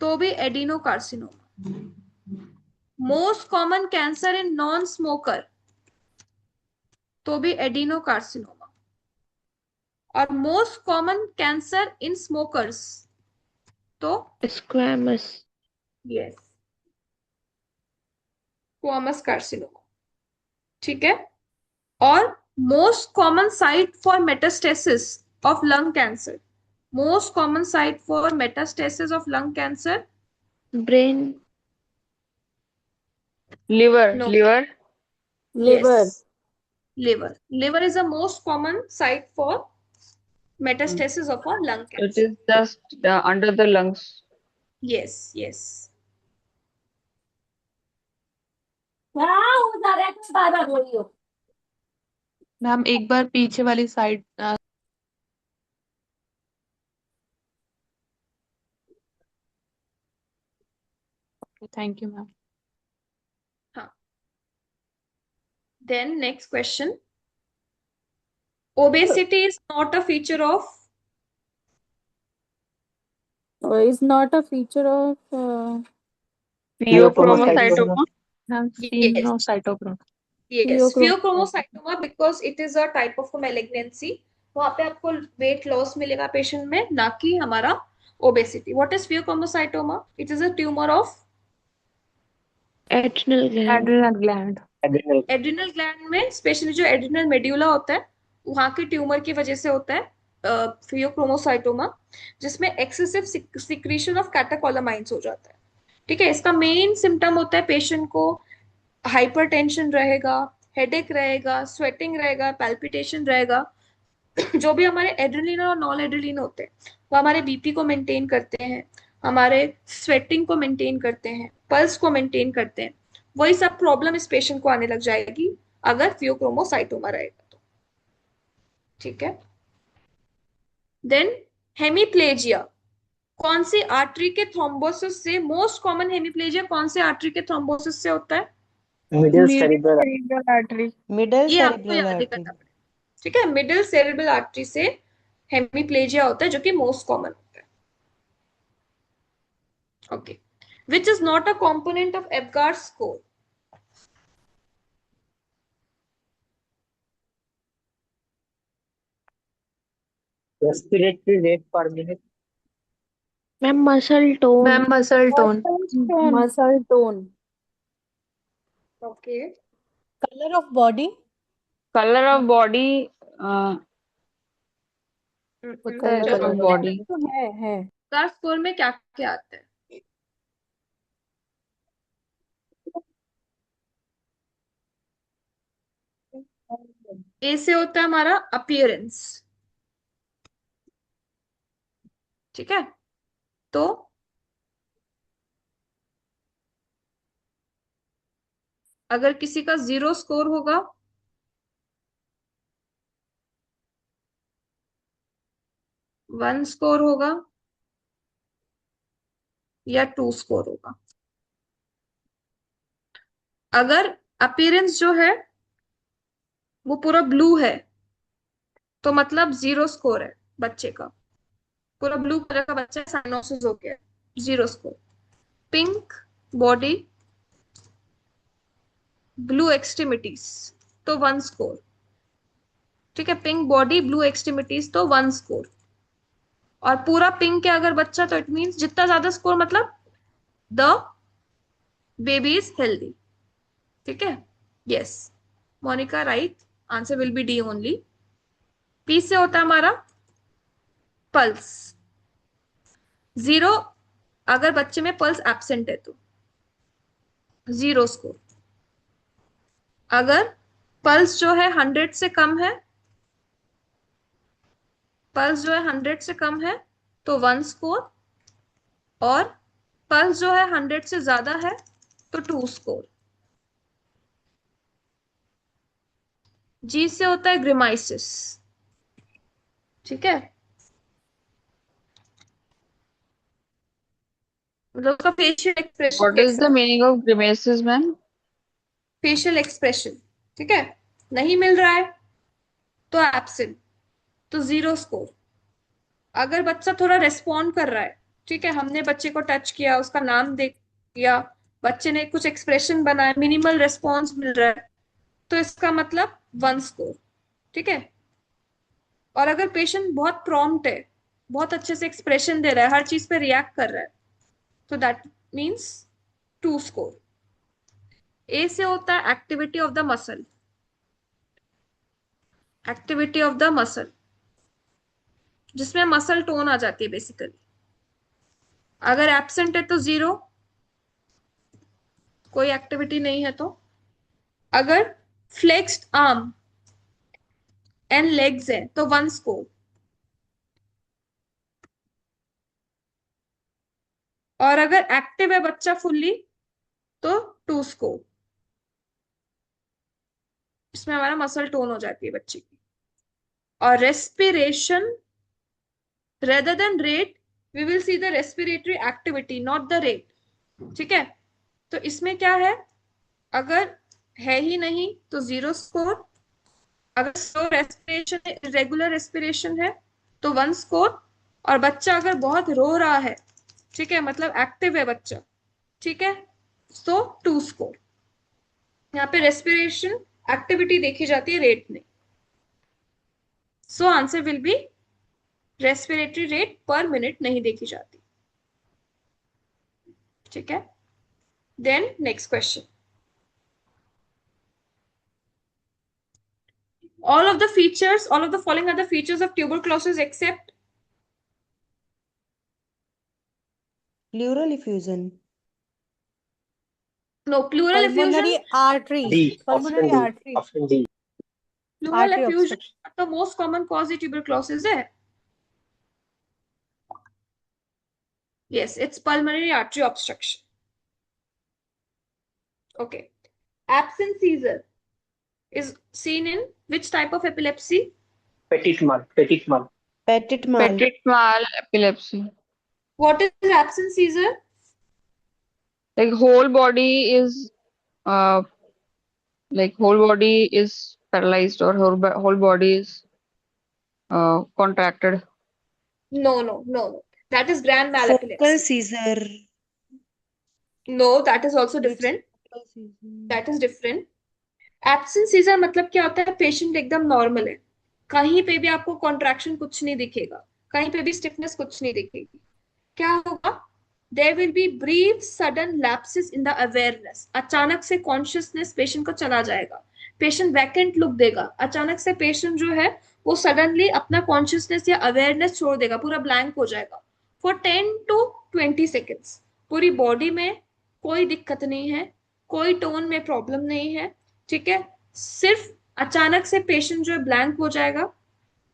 तो भी adenocarcinoma. Most common cancer in non smoker, तो भी एडिनो कार्सिनोमा। और most common cancer in smokers, तो Squamous. Yes, squamous carcinoma. ठीक है, और most common site for metastasis of lung cancer, most common site for metastasis of lung cancer brain, liver, No. liver, liver, Yes. Liver is the most common site for metastasis of a lung it cancer. is just under the lungs. Yes. Ma'am एक बार पीछे वाली side thank you ma'am. Then next question. Obesity is not a feature of is not a feature of Pheochromocytoma. Ma'am Yes. फिनोसाइटोक्रोम. Pheochromocytoma because it is a type of a malignancy. वहां पे आपको weight loss मिलेगा patient में, ना कि हमारा obesity. What is pheochromocytoma? It is a tumor of adrenal gland, adrenal gland. Adrenal. Adrenal gland में, specially जो एड्रिनल मेड्यूला होता है वहां के ट्यूमर की वजह से होता है फियोक्रोमोसाइटोमा, जिसमें एक्सेसिव सिक्रीशन ऑफ कैटाकोलामाइंस हो जाता है. ठीक है. इसका मेन सिम्टम होता है पेशेंट को हाइपरटेंशन रहेगा, हेडेक रहेगा, स्वेटिंग रहेगा, पैल्पिटेशन रहेगा. जो भी हमारे एड्रेनलिन और नॉन एड्रेनलिन होते हैं वो हमारे बीपी को मेंटेन करते हैं, हमारे स्वेटिंग को मेंटेन करते हैं, पल्स को मेंटेन करते हैं. वही सब प्रॉब्लम इस पेशेंट को आने लग जाएगी अगर फियोक्रोमोसाइटोमा रहेगा तो. ठीक है. Then hemiplegia. कौन सी आर्टरी के थ्रोम्बोसिस से, मोस्ट कॉमन हेमीप्लेजिया कौन से आर्टरी के थ्रोम्बोसिस से होता है? Middle cerebral. cerebral artery. Middle ये आपको सेरिब्रल याद ही आर्टरी. करना पड़ेगा. ठीक है. मिडिल सेरेब्रल आर्टरी से हेमीप्लेजिया होता है जो कि मोस्ट कॉमन होता है. Okay. Which is not a component of Apgar's score? Respiratory rate per minute. Ma'am muscle tone, ma'am muscle tone. muscle tone, Okay. Colour of body. Color of body. color Color of body. तो है. Apgar score में क्या क्या आता है? ए से होता है हमारा अपीयरेंस. ठीक है. तो अगर किसी का 0 स्कोर होगा, 1 स्कोर होगा या 2 स्कोर होगा. अगर अपीयरेंस जो है वो पूरा ब्लू है तो मतलब 0 स्कोर है बच्चे का. पूरा ब्लू कलर का बच्चा साइनोसिस हो गया, 0 score. Pink body, blue extremities तो 1 स्कोर. ठीक है. पिंक बॉडी, ब्लू एक्सट्रीमिटीज तो 1 स्कोर. और पूरा पिंक है अगर बच्चा तो इट मींस जितना ज्यादा स्कोर मतलब द बेबी इज हेल्दी. ठीक है. Yes Monika right. Answer will be D only. P से होता है हमारा पल्स. 0 अगर बच्चे में पल्स एब्सेंट है तो 0 स्कोर. अगर पल्स जो है 100 से कम है, पल्स जो है 100 से कम है तो 1 स्कोर. और पल्स जो है 100 से ज्यादा है तो 2 स्कोर. जी से होता है ग्रिमाइसिस. ठीक है. मतलब उसका facial expression What is the meaning of grimaces, ma'am? Facial expression. ठीक है. नहीं मिल रहा है तो एब्सेंट तो 0 स्कोर. अगर बच्चा थोड़ा रेस्पॉन्ड कर रहा है, ठीक है, हमने बच्चे को टच किया, उसका नाम देख लिया, बच्चे ने कुछ एक्सप्रेशन बनाया, मिनिमल रेस्पॉन्स मिल रहा है तो इसका मतलब 1 स्कोर. ठीक है. और अगर पेशेंट बहुत प्रॉम्प्ट है, बहुत अच्छे से एक्सप्रेशन दे रहा है, हर चीज पे रिएक्ट कर रहा है तो दैट मीन्स 2 स्कोर. ए से होता है activity of the muscle. Activity of the muscle जिसमें मसल टोन आ जाती है बेसिकली. अगर एब्सेंट है तो 0, कोई एक्टिविटी नहीं है तो। अगर फ्लेक्स्ड आर्म एंड लेग्स है तो 1 स्कोर, और अगर एक्टिव है बच्चा फुल्ली तो 2 स्कोर। इसमें हमारा मसल टोन हो जाती है बच्चे की। और respiration rather than rate, we will see the respiratory activity not the rate. ठीक है, तो इसमें क्या है, अगर है ही नहीं तो 0 स्कोर, अगर स्लो रेस्पिरेशन रेगुलर रेस्पिरेशन है तो 1 स्कोर, और बच्चा अगर बहुत रो रहा है, ठीक है, मतलब एक्टिव है बच्चा, ठीक है, तो 2 स्कोर। यहाँ पे रेस्पिरेशन एक्टिविटी देखी जाती है, रेट नहीं। So answer will be respiratory rate per minute नहीं देखी जाती। ठीक है, then next question. All of the following are the features of tuberculosis except Pleural effusion. no pleural Pulmonary effusion. artery. D. Pulmonary Option D. artery. Option D. Pleural Artery effusion obstruction. the most common cause of tuberculosis है. Yes, it's pulmonary artery obstruction. Okay. Absent seizure is seen in which type of epilepsy? Petit mal. Petit mal. Petit mal. Petit mal epilepsy. What is absent seizure? Like whole body is paralyzed, or whole body is contracted. No. That is grand mal Focal epilepsy. seizure. No, that is also different. Focal seizure. That is different. Absent scissor मतलब क्या होता है, patient एकदम normal है, कहीं पे भी आपको कॉन्ट्रैक्शन कुछ नहीं दिखेगा, कहीं पे भी स्टिफनेस कुछ नहीं दिखेगी। क्या होगा, there will be brief sudden lapses in the awareness, अचानक से कॉन्शियसनेस पेशेंट को चला जाएगा, पेशेंट वैकेंट लुक देगा, अचानक से पेशेंट जो है वो सडनली अपना कॉन्शियसनेस या अवेयरनेस छोड़ देगा, पूरा ब्लैंक हो जाएगा फॉर 10 to 20 सेकेंड्स। पूरी बॉडी में कोई दिक्कत नहीं है, कोई टोन में प्रॉब्लम नहीं है, ठीक है, सिर्फ अचानक से पेशेंट जो है ब्लैंक हो जाएगा,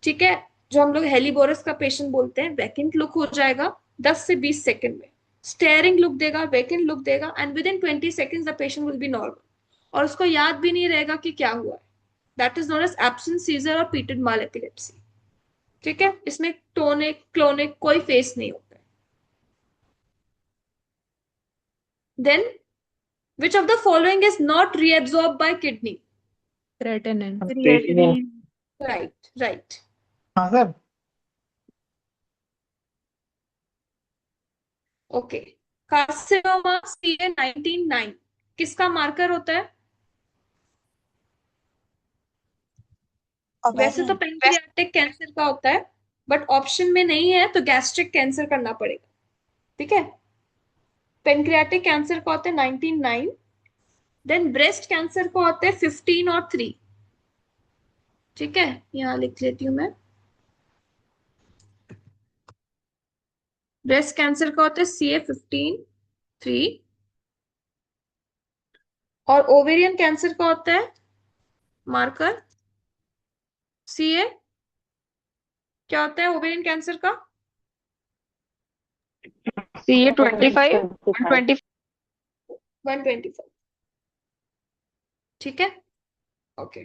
ठीक है, जो हम लोग हेलीबोरस का पेशेंट बोलते हैं, वैकेंट लुक हो जाएगा 10 से 20 सेकंड में, स्टेयरिंग लुक देगा, वैकेंट लुक देगा, and with in 20 seconds the patient will be normal, और उसको याद भी नहीं रहेगा कि क्या हुआ है। That is known as absent seizure और पीटेड माल एपिलेप्सी। ठीक है, इसमें टोनिक क्लोनिक कोई फेस नहीं होता है। Then which of the following is not reabsorbed by kidney? Creatinine. Creatinine. Right. हाँ सर। ओके, कार्सिनोमा CA19-9 किसका मार्कर होता है? वैसे तो पेंक्रियाटिक कैंसर का होता है, बट ऑप्शन में नहीं है तो गैस्ट्रिक कैंसर करना पड़ेगा। ठीक है, पेंक्रियाटिक कैंसर का होता है 19-9, देन ब्रेस्ट कैंसर का होता है 15 और 3। ठीक है, यहां लिख लेती हूं मैं, ब्रेस्ट कैंसर का होता है CA15-3, और ओवेरियन कैंसर का होता है मार्कर CA, क्या होता है ओवेरियन कैंसर का? CA25 125। 125। ठीक है, okay.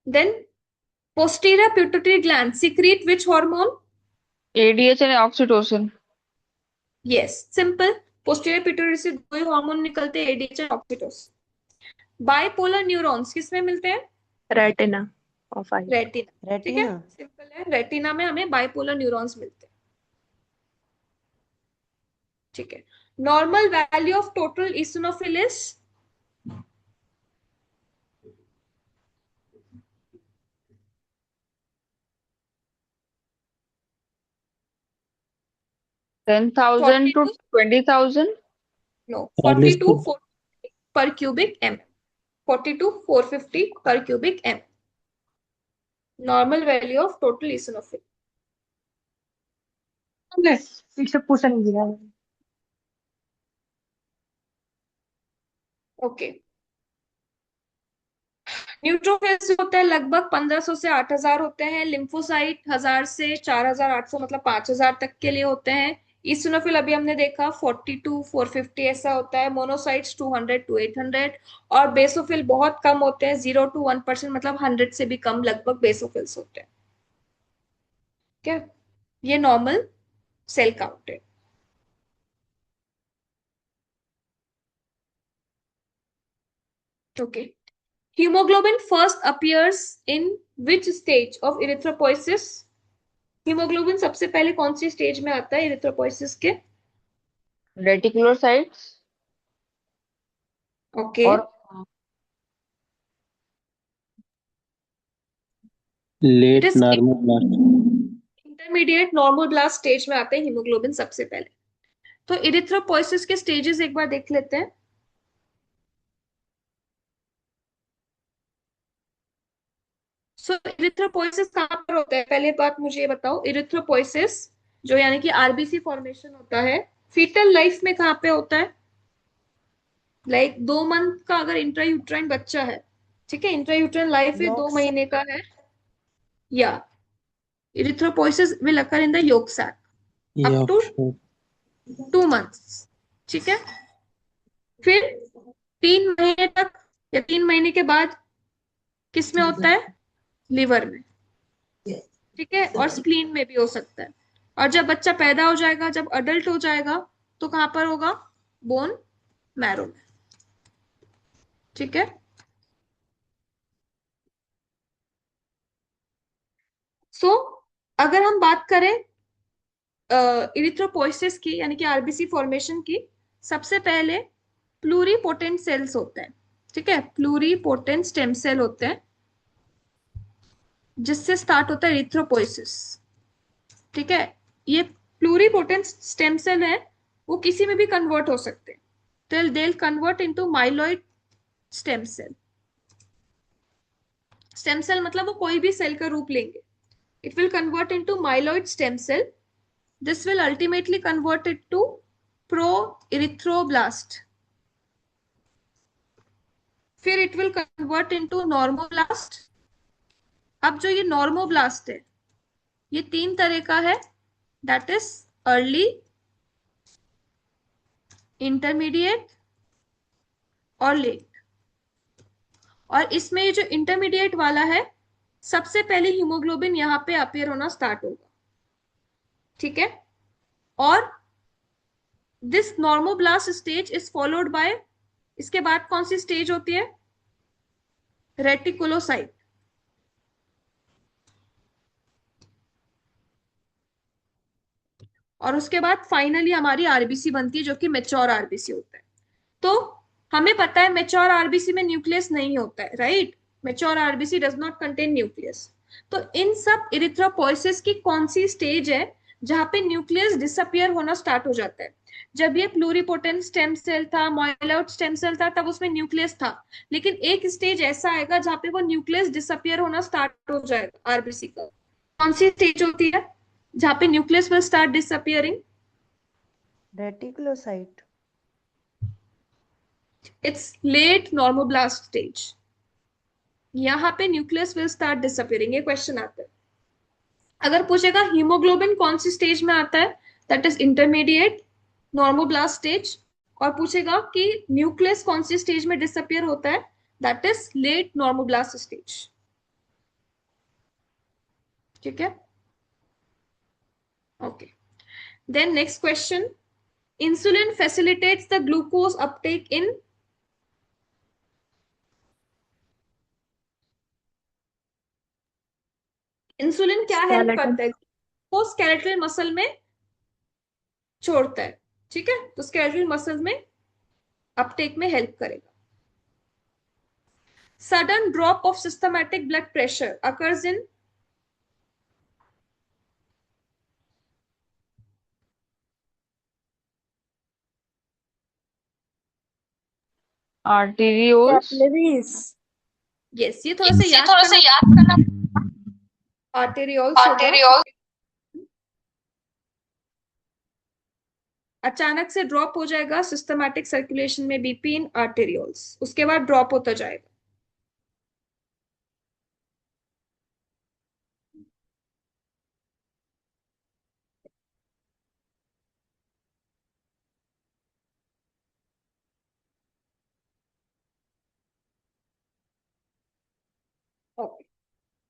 Then posterior pituitary gland secrete which hormone? ADH and oxytocin. Yes, simple, posterior pituitary से दो ही हार्मोन निकलते हैं, ADH और ऑक्सीटोसिन। बाइपोलर न्यूरॉन्स किसमें मिलते हैं? Retina of I. रेटिना। ठीक है, सिंपल है, रेटिना में हमें बाइपोलर न्यूरॉन्स मिलते हैं। ठीक है, normal value of total eosinophil is 10,000 to 20,000. No, 40 to 450 per cubic mm. 40 to 450 per cubic mm. Normal value of total eosinophil. पीछे पूछा नहीं दिया। ओके, न्यूट्रोफिल्स होते हैं लगभग 1500 से 8000 होते हैं। लिम्फोसाइट 1000 से 4800 मतलब 5000 तक के लिए होते हैं। ईसिनोफिल अभी हमने देखा 42 450 ऐसा होता है। मोनोसाइट्स 200 to 800 और बेसोफिल बहुत कम होते हैं, 0 to 1% मतलब 100 से भी कम लगभग बेसोफिल्स होते हैं। क्या ये नॉर्मल सेल काउंट है। Okay, hemoglobin first appears in which stage of erythropoiesis? Haemoglobin सबसे पहले कौन सी स्टेज में आता है इरिथ्रोपोइसिस के? रेटिकुलोसाइट्स ओके, और late is normoblast. Intermediate normoblast stage में आते हैं हीमोग्लोबिन सबसे पहले। तो इरिथ्रोपोइसिस के स्टेजेस एक बार देख लेते हैं। सो इरिथ्रोपोइसिस कहाँ पर होता है? पहले बात मुझे ये बताओ, इरिथ्रोपोइसिस जो यानी कि आरबीसी फॉर्मेशन होता है, फीटल लाइफ में कहाँ पे होता है? लाइक 2 मंथ का अगर इंट्रायूट्राइन बच्चा है, ठीक है, इंट्रायूट्राइन लाइफ है 2 महीने का है, या erythropoiesis will occur in the yolk sac up to 2 months, ठीक है। फिर 3 महीने तक या 3 महीने के बाद किस में होता है? लिवर में, ठीक है, और स्प्लीन में भी हो सकता है। और जब बच्चा पैदा हो जाएगा, जब अडल्ट हो जाएगा, तो कहां पर होगा? बोन मैरो में, ठीक है। सो अगर हम बात करें इरिथ्रोपोइसिस की यानी कि आरबीसी फॉर्मेशन की, सबसे पहले प्लूरीपोटेंट सेल्स होते हैं, ठीक है, प्लूरीपोटेंट स्टेम सेल होते हैं जिससे स्टार्ट होता है इरिथ्रोपोइसिस, ठीक है। ये प्लूरीपोटेंट स्टेम सेल है, वो किसी में भी कन्वर्ट हो सकते हैं। they'll convert into myeloid stem cell. Stem cell मतलब वो कोई भी सेल का रूप लेंगे। it will convert into myeloid stem cell. This will ultimately convert it to pro-erythroblast. फिर it will convert into normoblast. अब जो ये नॉर्मोब्लास्ट है, ये 3 तरह का है, दैट इज अर्ली, इंटरमीडिएट और लेट। और इसमें ये जो इंटरमीडिएट वाला है, सबसे पहले हीमोग्लोबिन यहां पे अपीयर होना स्टार्ट होगा, ठीक है। और this normoblast stage is followed by, इसके बाद कौन सी स्टेज होती है? रेटिकुलोसाइट। और उसके बाद फाइनली हमारी आरबीसी बनती है जो कि मेच्योर आरबीसी होता है। तो हमें पता है मेच्योर आरबीसी में न्यूक्लियस नहीं होता है, right? Mature RBC does not contain nucleus. तो इन सब इरिथ्रोपोइसिस की कौन सी स्टेज है जहां पे न्यूक्लियस डिसअपियर होना स्टार्ट हो जाता है? जब ये प्लूरिपोटेंट स्टेम सेल था, माइलोइड स्टेम सेल था, तब उसमें न्यूक्लियस था। लेकिन एक स्टेज ऐसा आएगा जहां पे वो न्यूक्लियस डिसअपियर होना स्टार्ट हो जाएगा आरबीसी का। कौन सी स्टेज होती है जहां पे nucleus will start disappearing? Reticulocyte. It's late normoblast stage. यहां पे न्यूक्लियस विल स्टार्ट डिसअपियरिंग। ये क्वेश्चन आता है। अगर पूछेगा हीमोग्लोबिन कौन सी स्टेज में आता है, that is intermediate normoblast stage. और पूछेगा कि न्यूक्लियस कौन सी स्टेज में डिसअपियर होता है, that is late normoblast stage, ठीक है। Okay, then next question, insulin facilitates the glucose uptake in? Insulin क्या हेल्प करता है? वो स्केलेटल मसल में छोड़ता है, ठीक है, तो स्केलेटल मसल में अपटेक में हेल्प करेगा। Sudden drop of systematic blood pressure occurs in? Arterioles. Capillaries. Yes, ये थोड़ा सा याद करना। आर्टेरियोल्स होगा। अचानक से ड्रॉप हो जाएगा सिस्टमैटिक सर्कुलेशन में बीपी इन आर्टेरियोल्स, उसके बाद ड्रॉप होता जाएगा।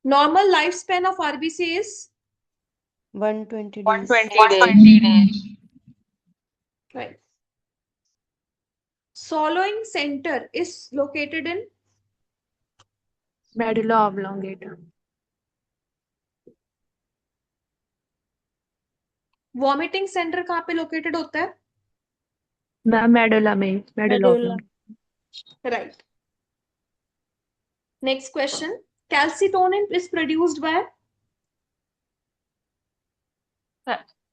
Normal life span of RBC is 120 days. 120 days. right. Swallowing center is located in medulla oblongata. Vomiting centre कहाँ पे लोकेटेड होता है? मैम मेडुला में, medulla Medulla. oblongata. Right. Next question, calcitonin is produced by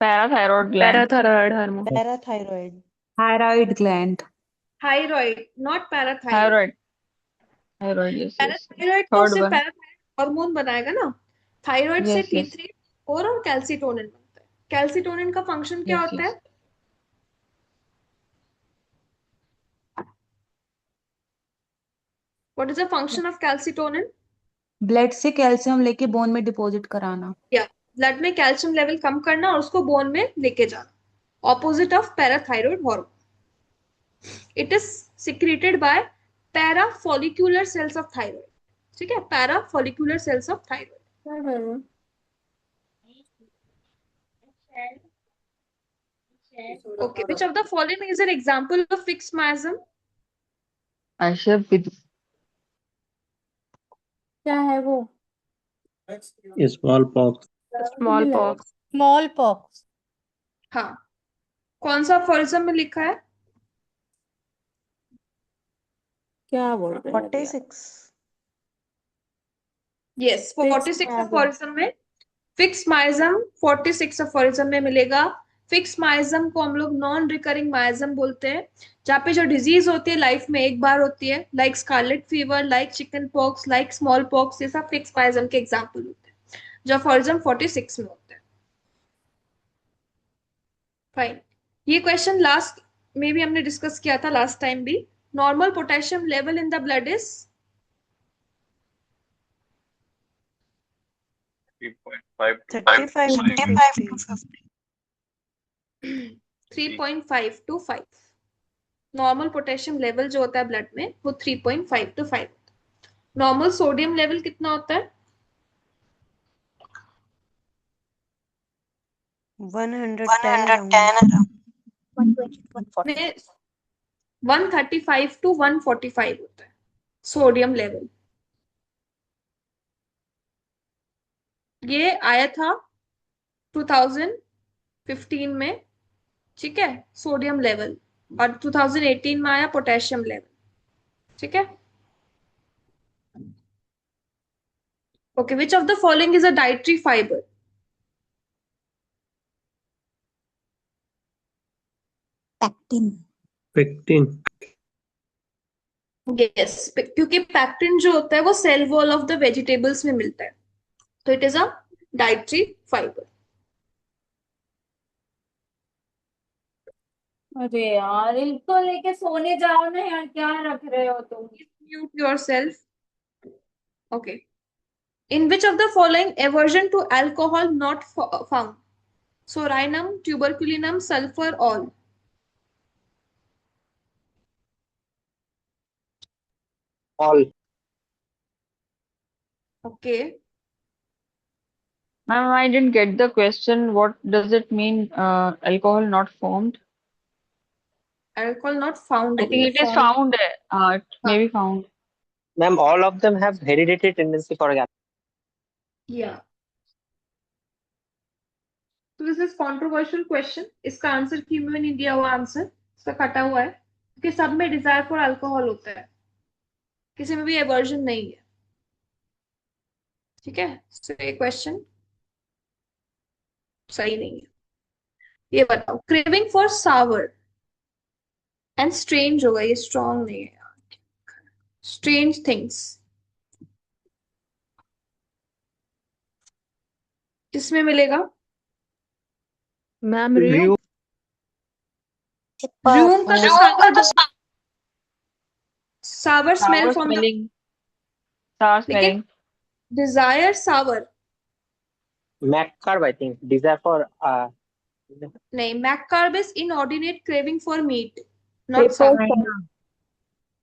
Parathyroid gland. Parathyroid hormone. Parathyroid. Thyroid gland. Thyroid, not parathyroid. Thyroid. Thyroid, yes, yes. Parathyroid तो Third सिर्फ one. Parathyroid hormone बनाएगा ना, thyroid से Yes, yes. T3 और calcitonin बनता है। Calcitonin का function क्या Yes, होता yes. है? What is the function of calcitonin? Blood से कैल्शियम लेके बोन में डिपॉजिट कराना। या ब्लड में कैल्शियम लेवल कम करना और उसको बोन में लेके जाना, opposite of parathyroid hormone. It is secreted by parafollicular cells of thyroid. ठीक है, parafollicular cells of thyroid. Okay, which of the following is an example of fixed miasm? Aisha with क्या है वो? Smallpox. Smallpox. Smallpox. हाँ, कौन सा aphorism में लिखा है? क्या बोल रहे हैं अभी आप? 46. Yes, 46 Fixed miasm. अफोरिज्म में फिक्स माइजम 46 अफोरिज्म में मिलेगा। फिक्स माइजम को हम लोग नॉन रिकरिंग माइजम बोलते हैं, जहाँ पे जो डिजीज होती है लाइफ में एक बार होती है, like scarlet fever, like chicken pox, like small pox, ये सब फिक्स माइजम के एग्जाम्पल होते हैं जो अफोरिज्म 46 में होते हैं। फाइन, ये क्वेश्चन लास्ट में भी हमने डिस्कस किया था लास्ट टाइम भी। Normal potassium level in the blood is 35 to 50. 3.5 to 5। Normal potassium level जो होता है ब्लड में वो 3.5 to 5। नॉर्मल सोडियम लेवल कितना होता है? 110 around. 135 to 145 होता है सोडियम लेवल। ये आया था 2015 में, ठीक है, सोडियम लेवल, और 2018 में आया पोटेशियम लेवल। ठीक है, okay, which of the following is a dietary fibre? Pectin. Pectin. Yes, क्योंकि पैक्टिन जो होता है वो cell wall of the vegetables में मिलता है, तो it is a dietary fibre. अरे यार, इनको लेके सोने जाओ ना यार, क्या रख रहे हो तुम? Mute yourself. Okay. In which of the following aversion to alcohol not found? Sorinum, tuberculinum, sulfur, all. All. Okay. Ma'am, I didn't get the question. What does it mean? Alcohol not formed? Alcohol not found. I think it is found. It may be found. Ma'am, all of them have hereditary tendency for alcohol. Yeah. So this is controversial question. इसका answer क्यों में नहीं दिया हुआ? Answer इसका कटा हुआ है क्योंकि सब में डिजायर फॉर अल्कोहल होता है, किसी में भी एवर्जन नहीं है। ठीक है, so ये क्वेश्चन सही नहीं है। ये बताओ, craving for sour and strange होगा, ये स्ट्रॉन्ग नहीं है यार। स्ट्रेंज थिंग्स किसमें मिलेगा? Ma'am View. रूम का तो sour smell Sour from the, smelling. Sour लेकिन smelling. Desire sour McCarb, I think. Desire for नहीं, McCarb is inordinate craving for meat, not pepper sour. salt.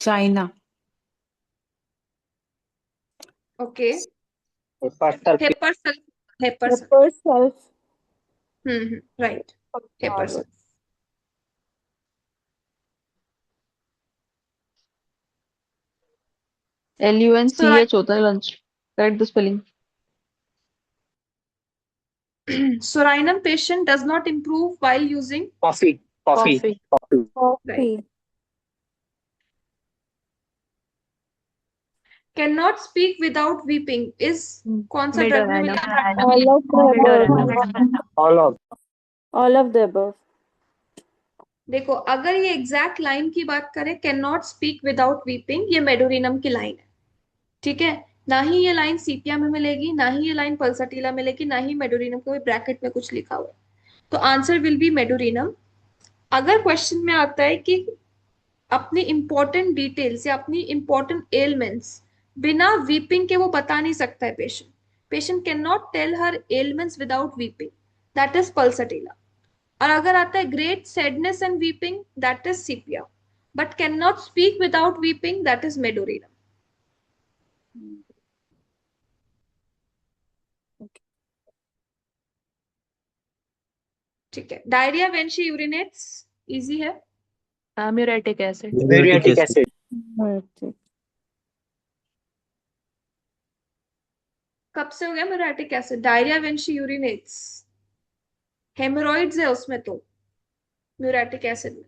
China. Okay, personal hepar sulph, hepar sulph. Pepper self. Right, hepar sulph. LUNCH होता है lunch. Correct the spelling. Sorinum patient does not improve while using coffee. Coffee. Coffee. cannot speak without weeping is कौन सा drug में मिला है? All of the above. All of. All of the above. देखो, अगर ये एग्जैक्ट लाइन की बात करें, can not speak without weeping, ये मेडोरिनम की लाइन है. ठीक है, ना ही ये लाइन सीपिया में मिलेगी, ना ही ये लाइन पल्साटिला मिलेगी, ना ही मेडोरिनम को ब्रैकेट में कुछ लिखा हुआ है. तो आंसर विल बी मेडोरिनम. अगर क्वेश्चन में आता है कि अपनी इंपॉर्टेंट डिटेल्स या अपनी इंपॉर्टेंट एलिमेंट्स बिना वीपिंग के वो बता नहीं सकता है patient. Patient can not tell her elements without weeping, that is pulsatilla. और अगर आता है great sadness and weeping, that is sepia. But can not speak without weeping, that is medorrhinum. ठीक है, diarrhoea when she urinates, easy है. Muriatic acid. Muriatic acid. कब से हो गया muriatic acid? Diarrhoea when she urinates. Haemorrhoids है उसमें तो म्यूरेटिक एसिड में.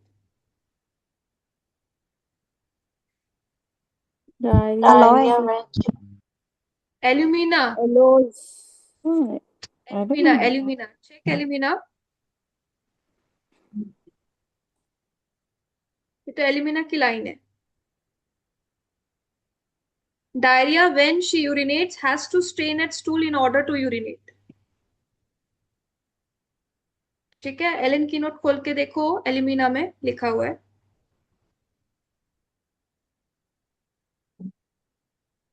Alumina, alumina, check alumina. ये तो एल्यूमिना की लाइन है. Diarrhoea when she urinates has to stain at stool in order to urinate. ठीक है, एलन की नोट खोल के देखो, एल्यूमिना में लिखा हुआ है.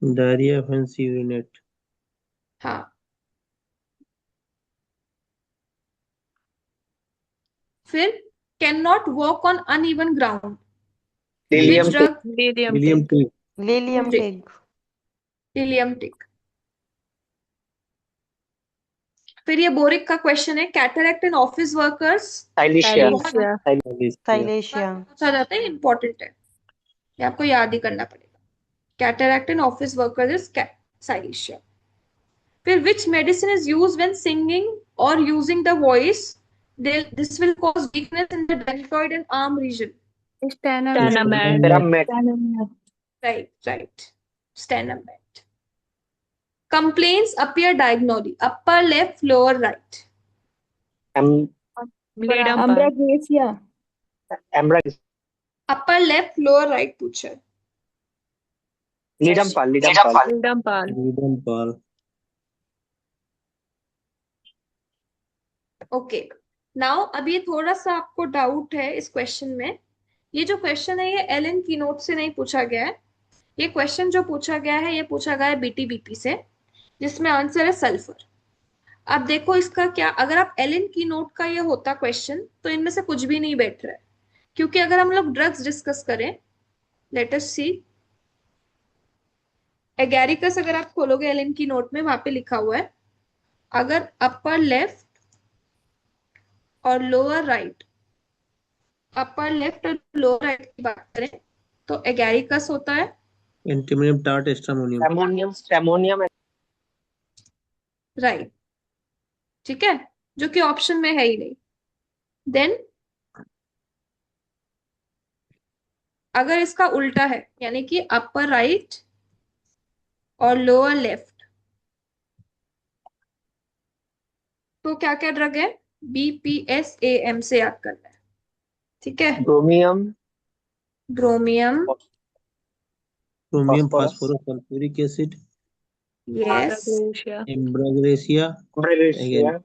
Diarrhea when she urinate. हाँ. फिर can not walk on uneven ground. Lilium Which drug? William T. Lilium Tick. pig. Lilium tick. फिर ये बोरिक का क्वेश्चन है, cataract in office workers. Silicea. Silesia. पूछा जाता है, इंपॉर्टेंट है, ये आपको याद ही करना पड़ेगा. Cataract in office workers is silicea. फिर which medicine is used when singing और using the voice, this will cause weakness in the deltoid and arm region. Tanamed. Pyramid. Right. Stanamed. Complaints appear diagonally, upper left, lower right. Leadam pal. Ambragracia. Ambragracia. Upper left, lower right पूछा है. Leadum pal. Leadam pal. William Paul. Okay, now अब ये थोड़ा सा आपको doubt है इस question में. ये जो क्वेश्चन है ये एलन की नोट से नहीं पूछा गया है. ये क्वेश्चन जो पूछा गया है, ये पूछा गया है बीटीबीपी से, जिसमें आंसर है सल्फर. अब देखो इसका क्या, अगर आप एलन की नोट का ये होता क्वेश्चन तो इनमें से कुछ भी नहीं बैठ रहा है. क्योंकि अगर हम लोग ड्रग्स डिस्कस करें, लेट अस सी, एगैरिकस अगर आप खोलोगे एलन की नोट में, वहां पे लिखा हुआ है, अगर अपर लेफ्ट और लोअर राइट, अपर लेफ्ट और लोअर राइट की बात करें तो एगैरिकस होता है. Antimonium tart stramonium. Stramonium. Right. ठीक है, जो कि ऑप्शन में है ही नहीं. देन अगर इसका उल्टा है, यानी कि अपर राइट और लोअर लेफ्ट, तो क्या क्या ड्रग है? BPSAM से याद करना है. ठीक है, Chromium. ब्रोमियम. Chromium Phosphorus. phosphorosulfuric acid. Yes. Ambragracia. Ambragracia. Ambragracia.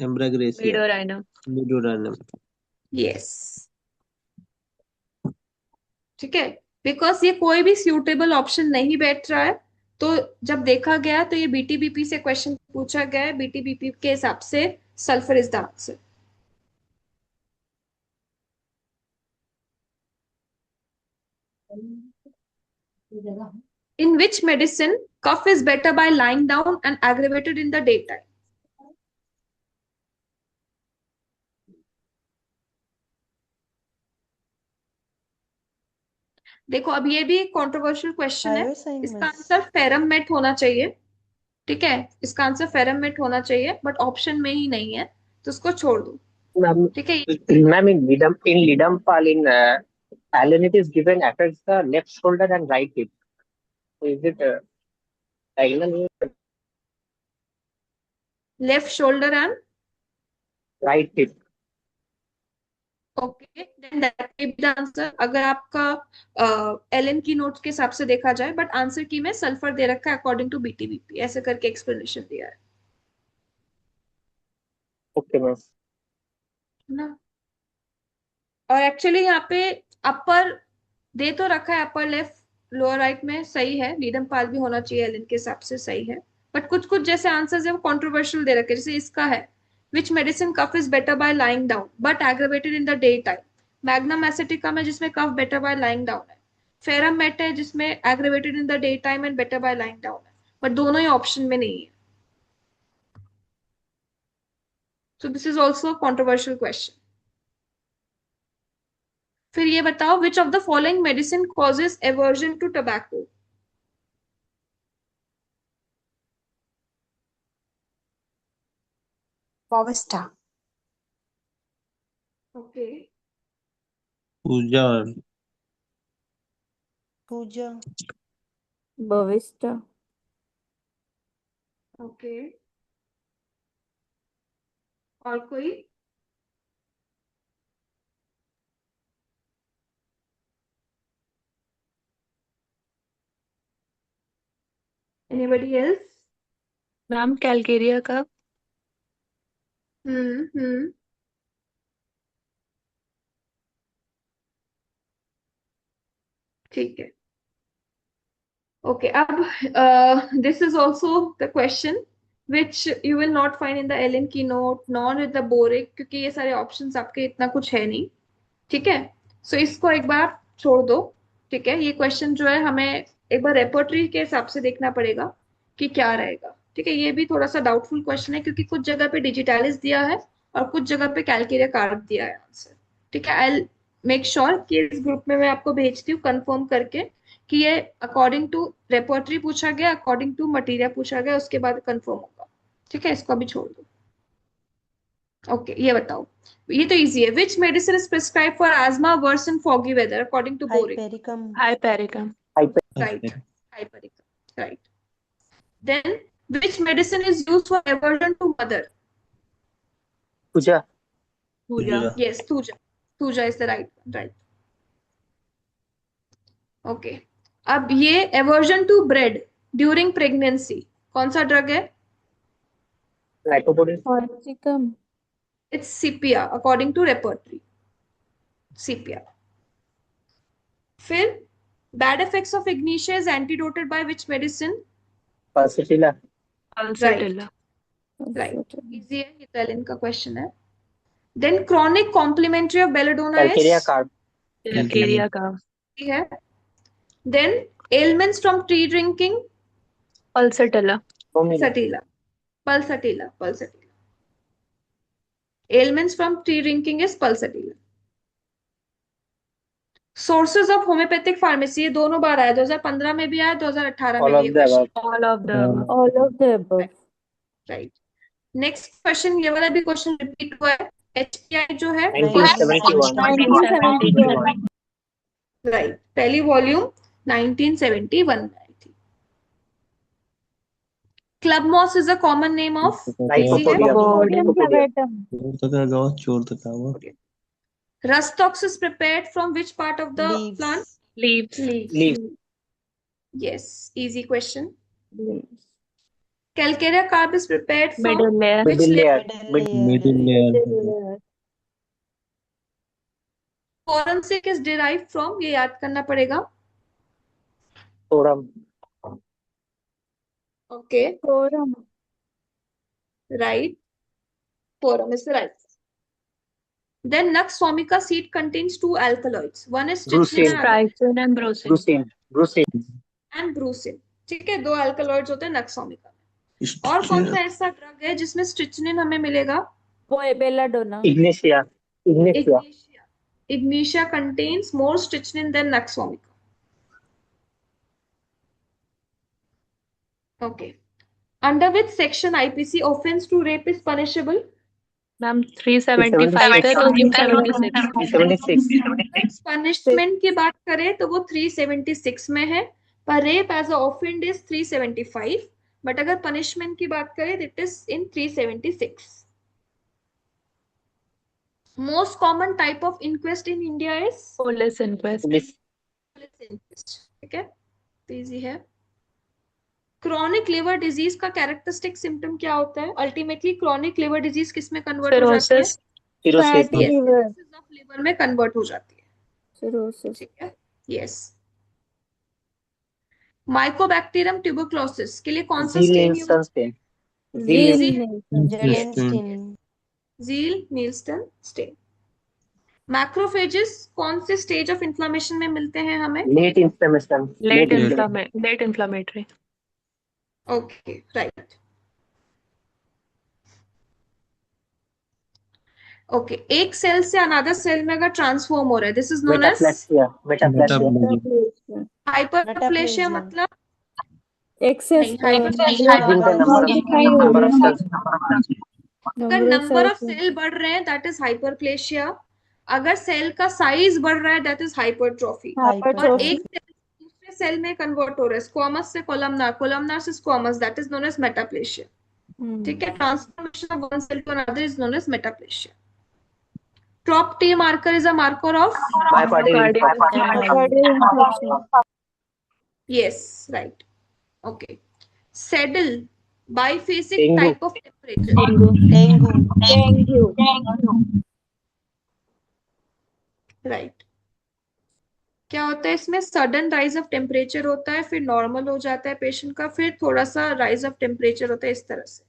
Ambragracia. Medorinum. Medorinum. Yes. ठीक है, बिकॉज ये कोई भी सूटेबल ऑप्शन नहीं बैठ रहा है। तो जब देखा गया तो ये बीटीबीपी से क्वेश्चन पूछा गया है, बीटीबीपी के हिसाब से sulphur is the answer. In which medicine, cough is better by lying down and aggravated in the daytime? देखो, अब ये भी एक कंट्रोवर्शियल क्वेश्चन है। इसका आंसर फेरममेट होना चाहिए। ठीक है, इसका आंसर फेरममेट होना चाहिए, बट ऑप्शन में ही नहीं है, तो उसको छोड़ दो। ठीक है, Ma'am, in Lidampal, in Alan, it is given affects the left shoulder and right hip. So is it diagonal left shoulder and right hip? Okay, then that may be the answer अगर आपका Elon की notes के हिसाब से देखा जाए, but answer की में सल्फर दे रखा है अकॉर्डिंग टू बीटीबीपी, ऐसे करके एक्सप्लेनेशन दिया है Okay, ma'am. ना। और एक्चुअली यहाँ पे अपर दे तो रखा है, अपर लेफ्ट लोअर राइट में सही है, लीडमपाल भी होना चाहिए एलन के हिसाब से सही है, बट कुछ कुछ जैसे आंसर्स है वो कंट्रोवर्शियल दे रखे हैं। जैसे इसका है which medicine cough is better by lying down but aggravated in the day time. मैग्नम एसिटिका में जिसमें cough better by lying down है, फेरममेट है जिसमें aggravated in the day time and better by lying down है, बट दोनों ही ऑप्शन में नहीं है। So this is also controversial question. फिर ये बताओ which of the following medicine causes aversion to tobacco? Bovesta. Okay, Puja Puja बविस्टा। Okay, और कोई? Anybody else? मैम कैलकेरिया का। हम्म, ठीक है। ओके, अब this is also the question which you will not find in the Allen की note nor with the Boericke, क्योंकि ये सारे ऑप्शंस आपके इतना कुछ है नहीं। ठीक है, सो इसको एक बार छोड़ दो। ठीक है, ये क्वेश्चन जो है हमें एक बार रेपर्टरी के हिसाब से देखना पड़ेगा कि क्या रहेगा। ठीक है, ये भी थोड़ा सा डाउटफुल क्वेश्चन है क्योंकि कुछ जगह पे डिजिटलिस दिया है और कुछ जगह पे कैलकेरिया कार्ड दिया है आंसर। ठीक है, आई मेक श्योर कि इस ग्रुप में मैं आपको भेजती हूँ कंफर्म करके कि ये अकॉर्डिंग टू रेपर्टरी पूछा गया, अकॉर्डिंग टू मटेरियल पूछा गया, उसके बाद कंफर्म होगा। ठीक है, इसको अभी छोड़ दो। ओके, ये बताओ, ये तो इजी है। Which medicine is prescribe for asthma worse in foggy weather according to Boric? Hypericum hypericum. Right, hypericum, right. Then which medicine is used for aversion to mother? Puja. Puja. Yes, Thuja. Thuja is the right one, right. Okay. अब ये aversion to bread during pregnancy कौन सा drug है? Lycopodium. फॉर्सिकम। It's sepia according to repertory. Sepia. फिर bad effects of ignitia is antidoted by which medicine? Pulsatilla. Pulsatilla. Right. Easy है, ये तैलिन का question है। Then chronic complementary of belladonna Calcarea is carb. Calcarea का। है। Then ailments from tea drinking, Pulsatilla. Pulsatilla. Pulsatilla. Ailments from tea drinking is Pulsatilla. Sources of homeopathic pharmacy ये दोनों बार आया, 2015 में भी आया, 2018 में All भी of the above. All of the all of the above. Right. Next question, ये वाला भी क्वेश्चन रिपीट हुआ है। HPI जो है 1971. 1971। राइट, पहली वॉल्यूम 1971 में आई थी। Club moss is a common name of Lycopodium. चोर तथा गाँव चोर तथा वो Rust ox is prepared from which part of the plant? Leaves. Leaves. Yes, easy question. Calcarea carb is prepared from middle layer. which Middle layer? layer. Middle layer forensic is derive from, ये याद करना पड़ेगा. Forum. Okay, Forum. right. Forum is the right. Then Nux vomica seed contains two alkaloids. One is strychnine and other Trypsin and brucin. Brucin. and brucin. ठीक है, दो alkaloids होते हैं Nux vomica में. और कौन सा ऐसा ड्रग है जिसमें स्ट्रिचनिन हमें मिलेगा? वो belladonna. Ignatia. Ignatia contains more strychnine than Nux vomica. Okay. Under which section IPC offense to rape is punishable? Ma'am 375 है तो 376. पनिशमेंट की बात करें तो वो 376 में है, पर rape as a offend is 375, but अगर पनिशमेंट की बात करें it is in 376. Most common type of inquest in India is police inquest. ठीक है, इजी है. क्रॉनिक लिवर डिजीज का कैरेक्टरिस्टिक सिम्टम क्या होता है? अल्टीमेटली क्रॉनिक लिवर डिजीज किस में कन्वर्ट हो जाती है? Fatty liver. ऑफ लिवर में कन्वर्ट हो जाती है. Cirrhosis. ठीक है, यस. माइकोबैक्टीरियम ट्यूबरक्लोसिस के लिए कौन सा stain use? Ziehl Neelsen stain. Macrophages कौन से स्टेज ऑफ इन्फ्लेमेशन में मिलते हैं हमें? Late inflammatory. Okay, right. Okay, एक सेल से अनदर सेल में अगर ट्रांसफॉर्म हो रहा है, this is known as hyperplasia. मतलब Excess. अगर नंबर ऑफ सेल बढ़ रहे हैं दैट इज हाइपरप्लेशिया. अगर सेल का साइज बढ़ रहा है दैट इज हाइपरट्रोफी. और एक सेल दूसरे सेल में कन्वर्ट हो रहा है, स्क्वामस से कोलमनार, कोलमनार से squamous, that is known as metaplasia. ठीक है, transformation of one cell to another is known as metaplasia. Trop T marker is a marker of yes, right. Okay. Saddle, biphasic type of temperature. Dengue. Right. क्या होता है इसमें? Sudden rise of temperature होता है, फिर normal हो जाता है पेशेंट का, फिर थोड़ा सा राइज ऑफ टेम्परेचर होता है, इस तरह से.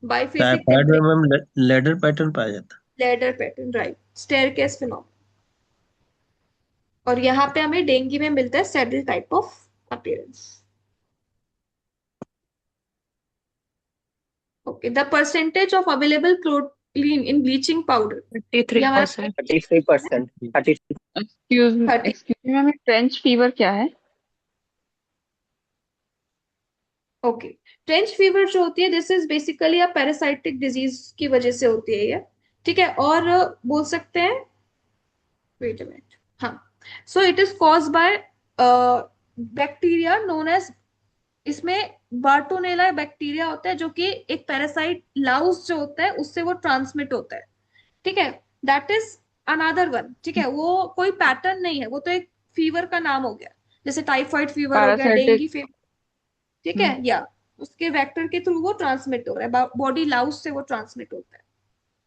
बाइफेसिक टेम्परेचर, लैडर पैटर्न पाया जाता है. Ladder pattern, right. Staircase phenomenon. और यहाँ पे हमें डेंगू में मिलता है saddle type of appearance. Okay, the percentage of available chlorine in bleaching powder 33%. 33%. Excuse me ma'am, trench fever क्या है? ओके, ट्रेंच फीवर जो होती है this is basically a parasitic disease की वजह से होती है ये. ठीक है, और बोल सकते हैं, वेट अ मिनट, हाँ. So it is caused by bacteria known as, इसमें बार्टोनेला बैक्टीरिया होता है जो कि एक पैरासाइट लाउस जो होता है उससे वो ट्रांसमिट होता है. ठीक है, दैट इज अनदर वन. ठीक है, वो कोई पैटर्न नहीं है, वो तो एक फीवर का नाम हो गया, जैसे टाइफाइड फीवर हो गया, डेंगू फीवर. ठीक है, या उसके वेक्टर के थ्रू वो ट्रांसमिट हो रहा है, बॉडी लाउस से वो ट्रांसमिट होता है.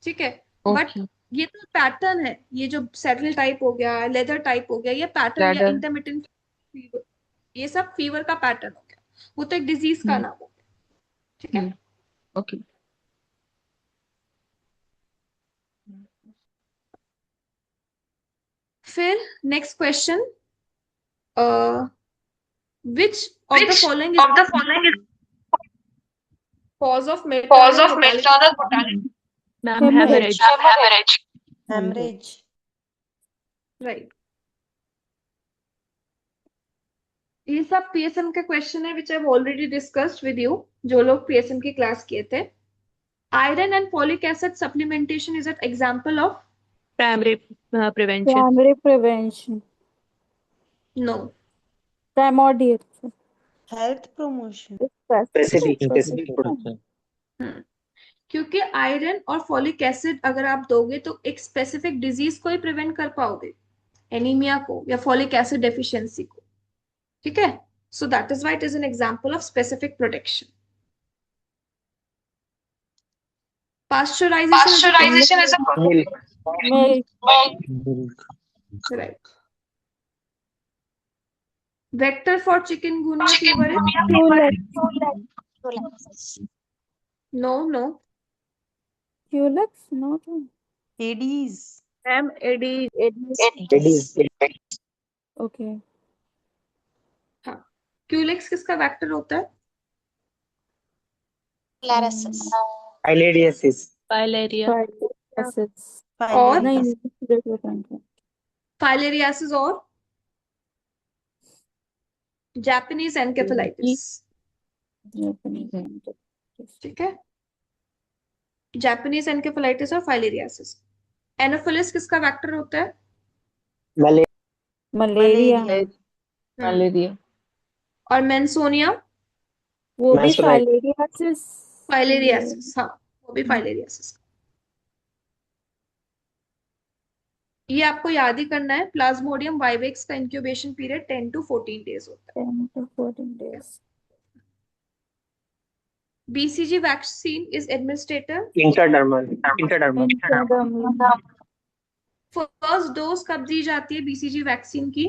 ठीक है, बट ये तो पैटर्न है. ये जो सैडल टाइप हो गया, लेदर टाइप हो गया, ये पैटर्न या इंटरमिटेंट फीवर, ये सब फीवर का पैटर्न हो गया, वो तो एक डिजीज का नाम हो गया. ठीक है, ओके. फिर next question, which of the following is cause of maternal mortality? Ma'am, hemorrhage. Right. ये सब PSM के क्वेश्चन है which I've already discussed with you, जो लोग PSM की क्लास किए थे. Iron and folic acid supplementation is an example of Primary prevention. Primary prevention. no. Primordial. Health promotion. Specific. क्योंकि आयरन और फॉलिक एसिड अगर आप दोगे तो एक स्पेसिफिक डिजीज को ही प्रिवेंट कर पाओगे, एनीमिया को या फॉलिक एसिड डेफिशिएंसी को. ठीक है, so that is why it is an example of specific protection. Pasteurisation is Milk. Right. Vector for chikungunya fever is no. Culex, not Aedes. Ma'am, Eddie. Aedes. okay. हाँ, Culex किसका vector होता है? Filariasis. Filaria. Acids. और नहीं Filariasis. Filariasis और Japanese encephalitis. ठीक है, Japanese encephalitis और फाइलेरियासिस। एनोफिलिस किसका वेक्टर होता है? मलेरिया। मलेरिया। और मेंसोनिया? वो भी Menstruate. फाइलेरियासिस। फाइलेरियासिस, हाँ वो भी फाइलेरियासिस। ये आपको याद ही करना है। प्लाज्मोडियम वाइवेक्स का इंक्यूबेशन पीरियड 10 to 14 डेज होता है। 10 to 14 days. BCG vaccine is administered Intradermal. First dose कब दी जाती है BCG वैक्सीन की?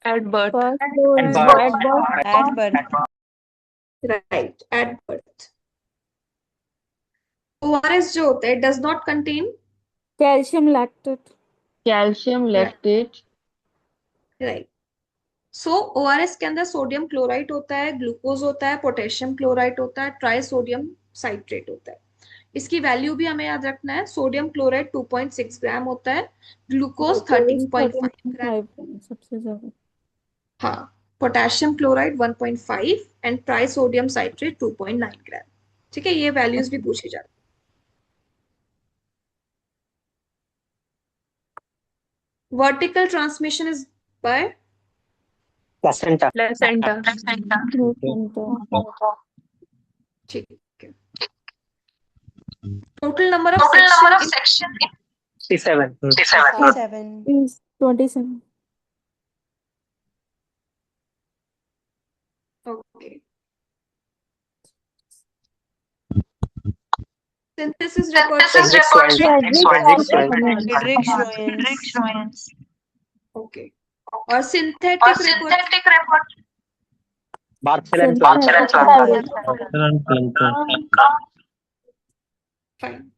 At birth. First dose At at birth. At birth. Right, at birth. ORS जो होता है does not contain calcium lactate. Calcium lactate. Right. So ORS के अंदर sodium chloride होता है, ग्लूकोज होता है, पोटेशियम क्लोराइड होता है, ट्राइसोडियम साइट्रेट होता है। इसकी वैल्यू भी हमें याद रखना है। सोडियम क्लोराइड 2.6 ग्राम होता है, ग्लूकोज 13.5 ग्राम, सबसे ज्यादा। हाँ, potassium chloride 1.5 and trisodium citrate 2.9 gram. ठीक है, ये वैल्यूज भी पूछी जाती है। Vertical transmission is by Placenta. Placenta. ठीक है। Total number of section 67. 7. is 27. Okay. Synthesis Friedrich Schoen's. Okay. और synthetic report Barthel and fine.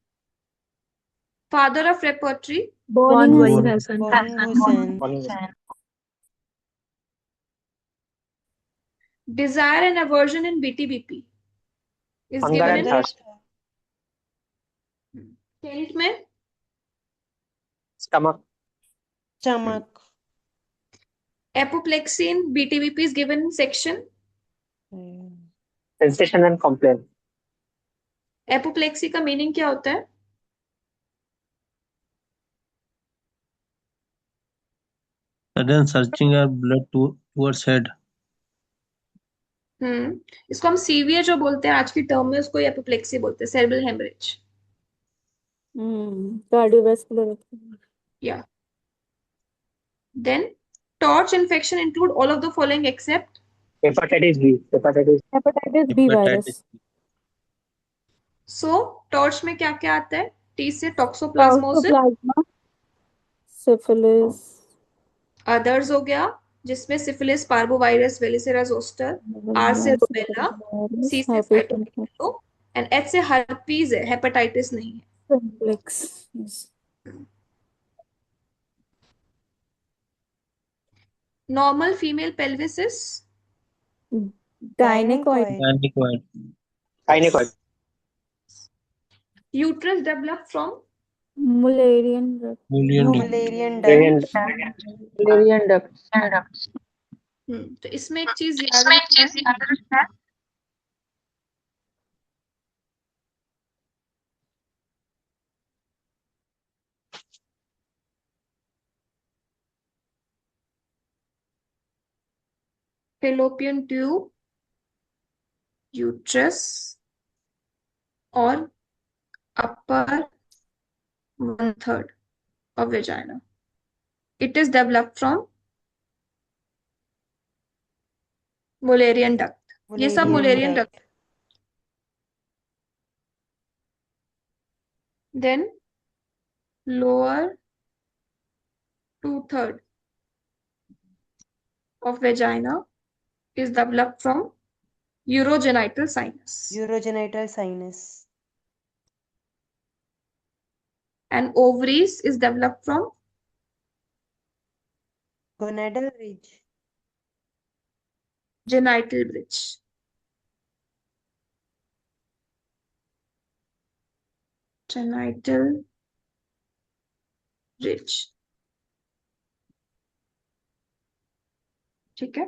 Father of repertory Von Bornhusen. Weinhausen. desire and aversion in BTBP is Hunger given and in thirst. Kent में Stomach. apoplexy in BTBP is given in section Sensation and complaint. apoplexy का meaning क्या होता है? Sudden searching of blood towards head. इसको हम severe जो बोलते हैं आज की टर्म में, उसको एपोप्लेक्सी बोलते हैं, cerebral haemorrhage. Cardiovascular. Yeah. Then torch infection include all of the following except Hepatitis B. Hepatitis B virus. so torch में क्या क्या आता है? T से टॉक्सोप्लाज्मोसिस, Toxoplasma. Syphilis. अदर्स हो गया जिसमें सिफिलिस, पार्बोवायरस, वेलिसेरा जोस्टर, R से रूबेला, C से साइटोमेगालो एंड H से हर्पीज है, हेपेटाइटिस नहीं है। Simplex. Normal female pelvis is Gynecoid. Gynecoid. Uterus develop from Mullerian duct. Mullerian duct. तो इसमें एक चीज याद रखना है, फेलोपियन ट्यूब, यूट्रस और upper 1/3 of vagina. It is developed from Mullerian duct. ये सब Mullerian duct. Then lower 2/3 of vagina is developed from urogenital sinus. Urogenital sinus. And ovaries is developed from Gonadal ridge. genital bridge. Genital bridge. ठीक है.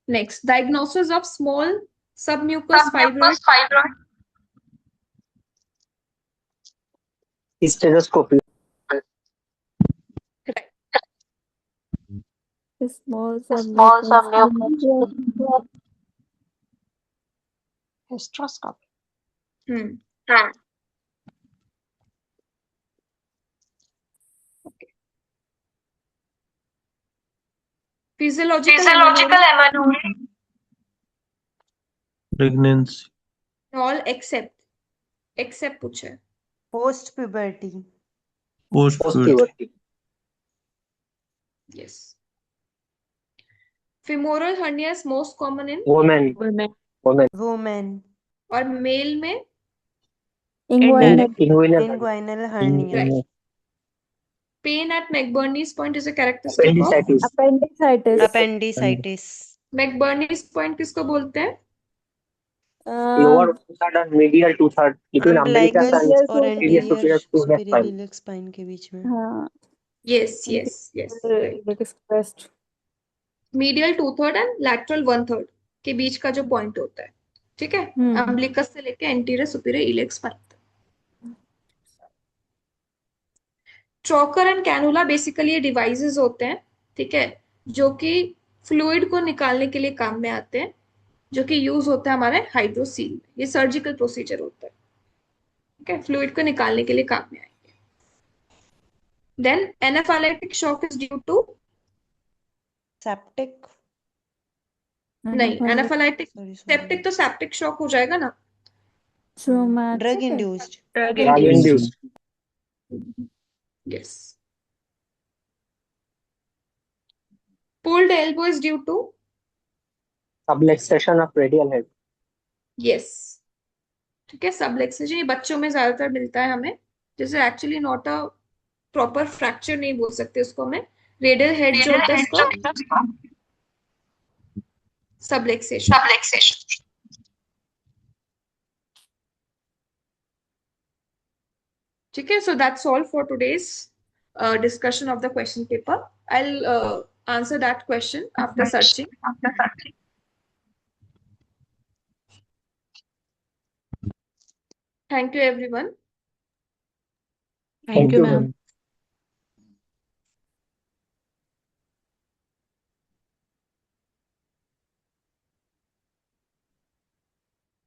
Next, diagnosis of small submucous fibroid. Hysteroscopy. Correct. Small submucous. Hysteroscopy. Physiological amenorrhea. Pregnancy. All except पूछे. Post puberty. Post-puberty. Yes. Femoral hernia is most common in Women. Woman. और mail में Inguinal. Inguinal hernia. right. Pain at McBurney's point is a characteristic of Appendicitis. Appendicitis. McBurney's point किसको बोलते हैं? Lower two-third और medial two-third between umbilicus and Umbilicus और posterior superior superior spine. iliac spine के बीच में. हाँ. Yes. Right. Expressed. Medial 2/3 and lateral 1/3 के बीच का जो पॉइंट होता है, ठीक है, अम्बिलिकस से लेके anterior superior iliac spine. ट्रोकर and cannula basically ये डिवाइसेस होते हैं, ठीक है, जो कि फ्लूइड को निकालने के लिए काम में आते हैं, जो कि यूज होता है हमारे हाइड्रोसील में. ये सर्जिकल प्रोसीजर होता है, ठीक है, फ्लूइड को निकालने के लिए काम में आएंगे. Then anaphylactic shock is due to Septic. नहीं, एनाफाइलेटिक सेप्टिक तो सेप्टिक शॉक हो जाएगा ना. Drug induced. Drug induced. Yes. Pulled elbow is due to Subluxation of radial head. yes. ठीक है, सबलक्सेशन ये बच्चों में ज्यादातर मिलता है हमें, जैसे actually not a proper fracture नहीं बोल सकते उसको हमें. रेडियल हेड जो होता है इसको सबलक्सेशन. ठीक है, so that's all for today's discussion of the question paper. I'll answer that question after searching. Thank you everyone. Thank you, ma'am.